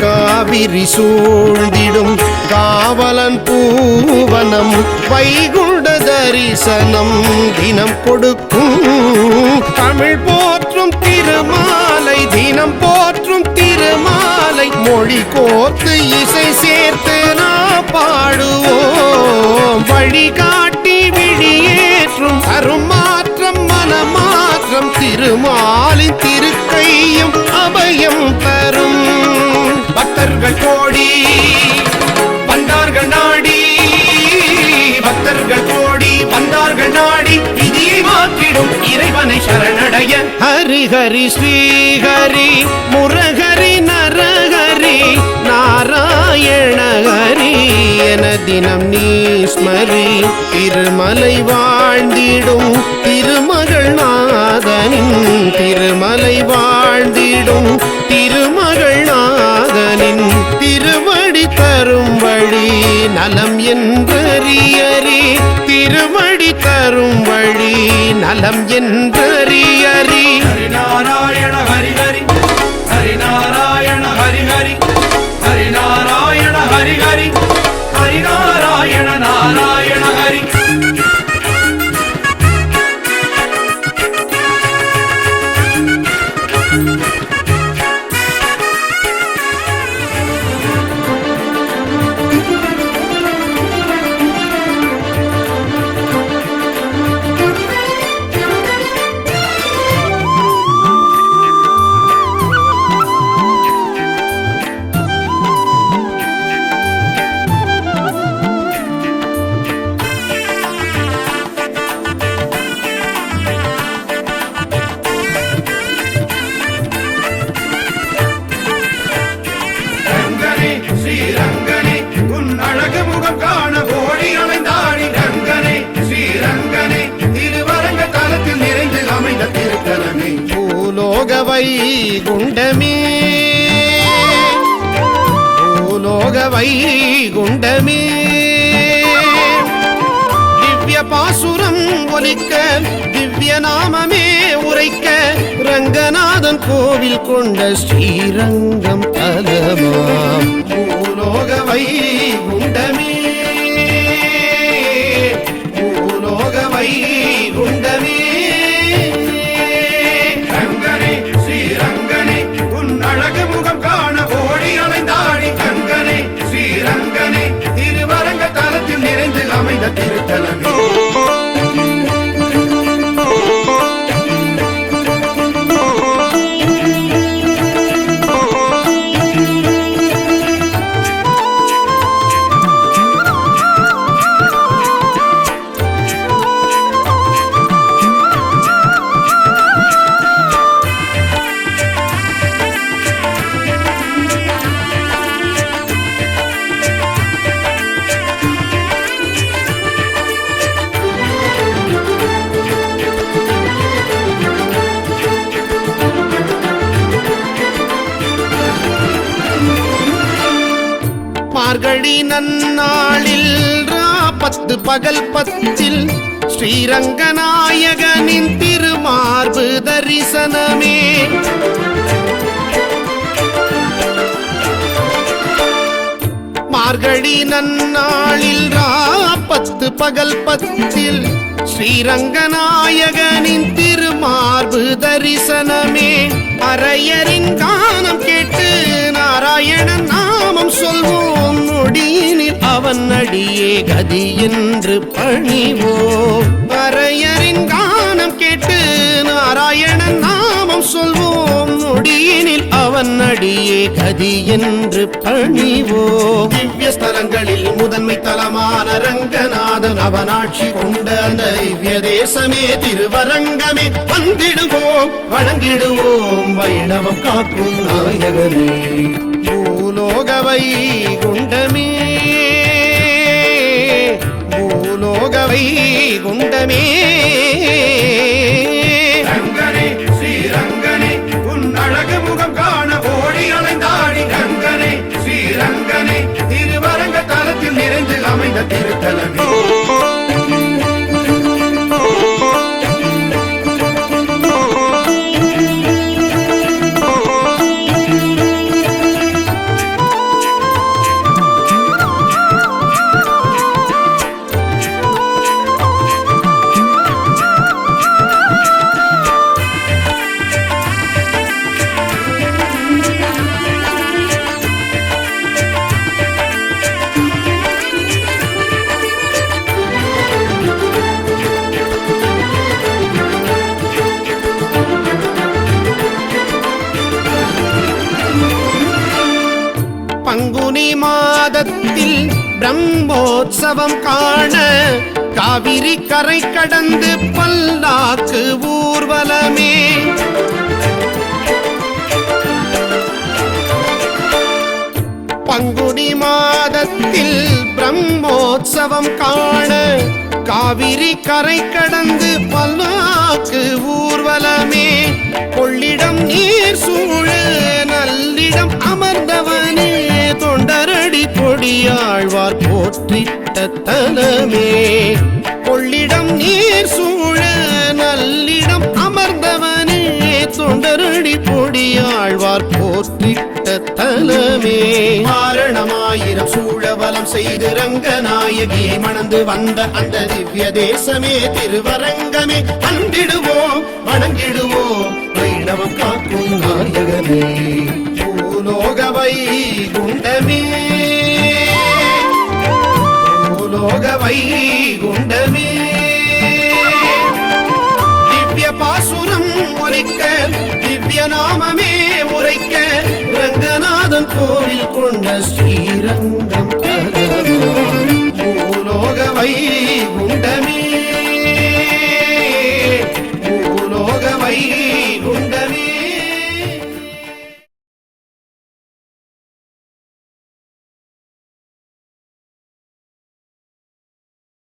காவிரி சூழ்ந்திடும் காவலன் பூவனம் வைகுண்ட தரிசனம் தினம் கொடுக்கும். தமிழ் போற்றும் திருமாலை தினம் போற்றும் திருமாலை மொழி கோர்த்து இசை சேர்த்து நான் பாடுவோம். வழிகாட்டி விழியேற்றும் அருமாற்றம் மனமாற்றம் திருமாலின் திருக்கையும் அபயம் தரும். பக்தர்கள் கோடி வந்தார்கள் நாடி, பக்தர்கள் கோடி வந்தார்கள் நாடி, விதியை மாற்றிடும் இறைவனை சரணடைய. ஹரி ஹரி ஸ்ரீஹரி முரஹரி நரஹரி நாராயண ஹரி என தினம் நீ ஸ்மரி. திருமலை வாழ்ந்திடும் திருமகள் நாதனின், திருமலை வாழ்ந்திடும் திருமகள் நாதனின் திருவடி தரும் வழி நலம் என்றறியறி. திருவடி தரும் வழி நலம் என்றறியறி. ஹரி நாராயண ஹரி ஹரி ஹரி நாராயண ஹரி ஹரி ஹரி நாராயண ஹரி ஹரி ஹரி நாராயண நாராயண ஹரி. ஸ்ரீரங்கனே உன் அழகு முகம் காண ஓடி அலைந்தாடி. ரங்கனே ஸ்ரீரங்கனே திருவரங்க தலத்தில் நிறைந்து அமைந்த திருத்தலமே. பூலோக வைகுண்டமே பூலோக வைகுண்டமே. திவ்ய பாசுரம் ஒலிக்க திவ்ய நாமமே உரைக்க ரங்கநாதன் கோவில் கொண்ட ஸ்ரீரங்கம் தலமாம். பூலோக வைகுண்டமே பூலோக வைகுண்டமே. ரங்கனே ஸ்ரீரங்கனே உன் அழகு முகம் காண ஓடி அலைந்தாடி. ரங்கனே ஸ்ரீரங்கனே திருவரங்க மார்கழி நன்னாளில் 10 பகல் 10 ஸ்ரீரங்கநாயகனின் திருமார்பு தரிசனமே. மார்கழி நன்னாளில் 10 பகல் 10 ஸ்ரீரங்கநாயகனின் திருமார்பு தரிசனமே. அரையரின் கானம் கேட்டு நாராயணன் நாமம் சொல்வோம், நொடியினில் அவன் அடியே கதி என்று பணிவோம். அரையரின் கானம் கேட்டு நாராயணன் நாமம் சொல்வோம், நொடியினில் அவன் அடியே கதி என்று பணிவோம். திவ்ய ஸ்தலங்களில் முதன்மை தலமான ரங்கநாதன் அவனாட்சி கொண்ட அந்த திவ்ய தேசமே திருவரங்கமே. வந்திடுவோம் வணங்கிடுவோம் வைணவம் காக்கும் நாயகனே. பூலோக வைகுண்டமே, பூலோக வைகுண்டமே. ரங்கனே ஸ்ரீரங்கனே உன் அழகு முகம் காண ஓடி அலைந்தாடி. ரங்கனே ஸ்ரீரங்கனே திருவரங்க தலத்தில் நிறைந்து அமைந்த திருத்தலமே. பங்குனி மாதத்தில் பிரம்மோற்சவம் காண காவிரி கரை கடந்து பல்லாக்கு ஊர்வலமே. பங்குனி மாதத்தில் பிரம்மோற்சவம் காண காவிரி கரை கடந்து பல்லாக்கு ஊர்வலமே. கொள்ளிடம் நீர் சூழ நல்லிடம் அமர்ந்தவனே, தொண்டரடி பொடியாழ்வார் போற்றிட்ட தலமே. கொள்ளிடம் நீர் சூழ நல்லிடம் அமர்ந்தவனே, தொண்டரடி பொடியாழ்வார் போற்றிட்ட தலமே. மாரணமாயிரம் சூழவலம் செய்து ரங்கநாயகியை மணந்து வந்த அந்த திவ்ய தேசமே திருவரங்கமே. வந்திடுவோம் வணங்கிடுவோம் வைணவம் காக்கும் நாயகனே. பூலோக வைகுண்டமே, பூலோக வைகுண்டமே. திவ்ய பாசுரம் ஒலிக்க திவ்ய நாமமே உரைக்க ரங்கநாதன் கோவில் கொண்ட ஸ்ரீரங்க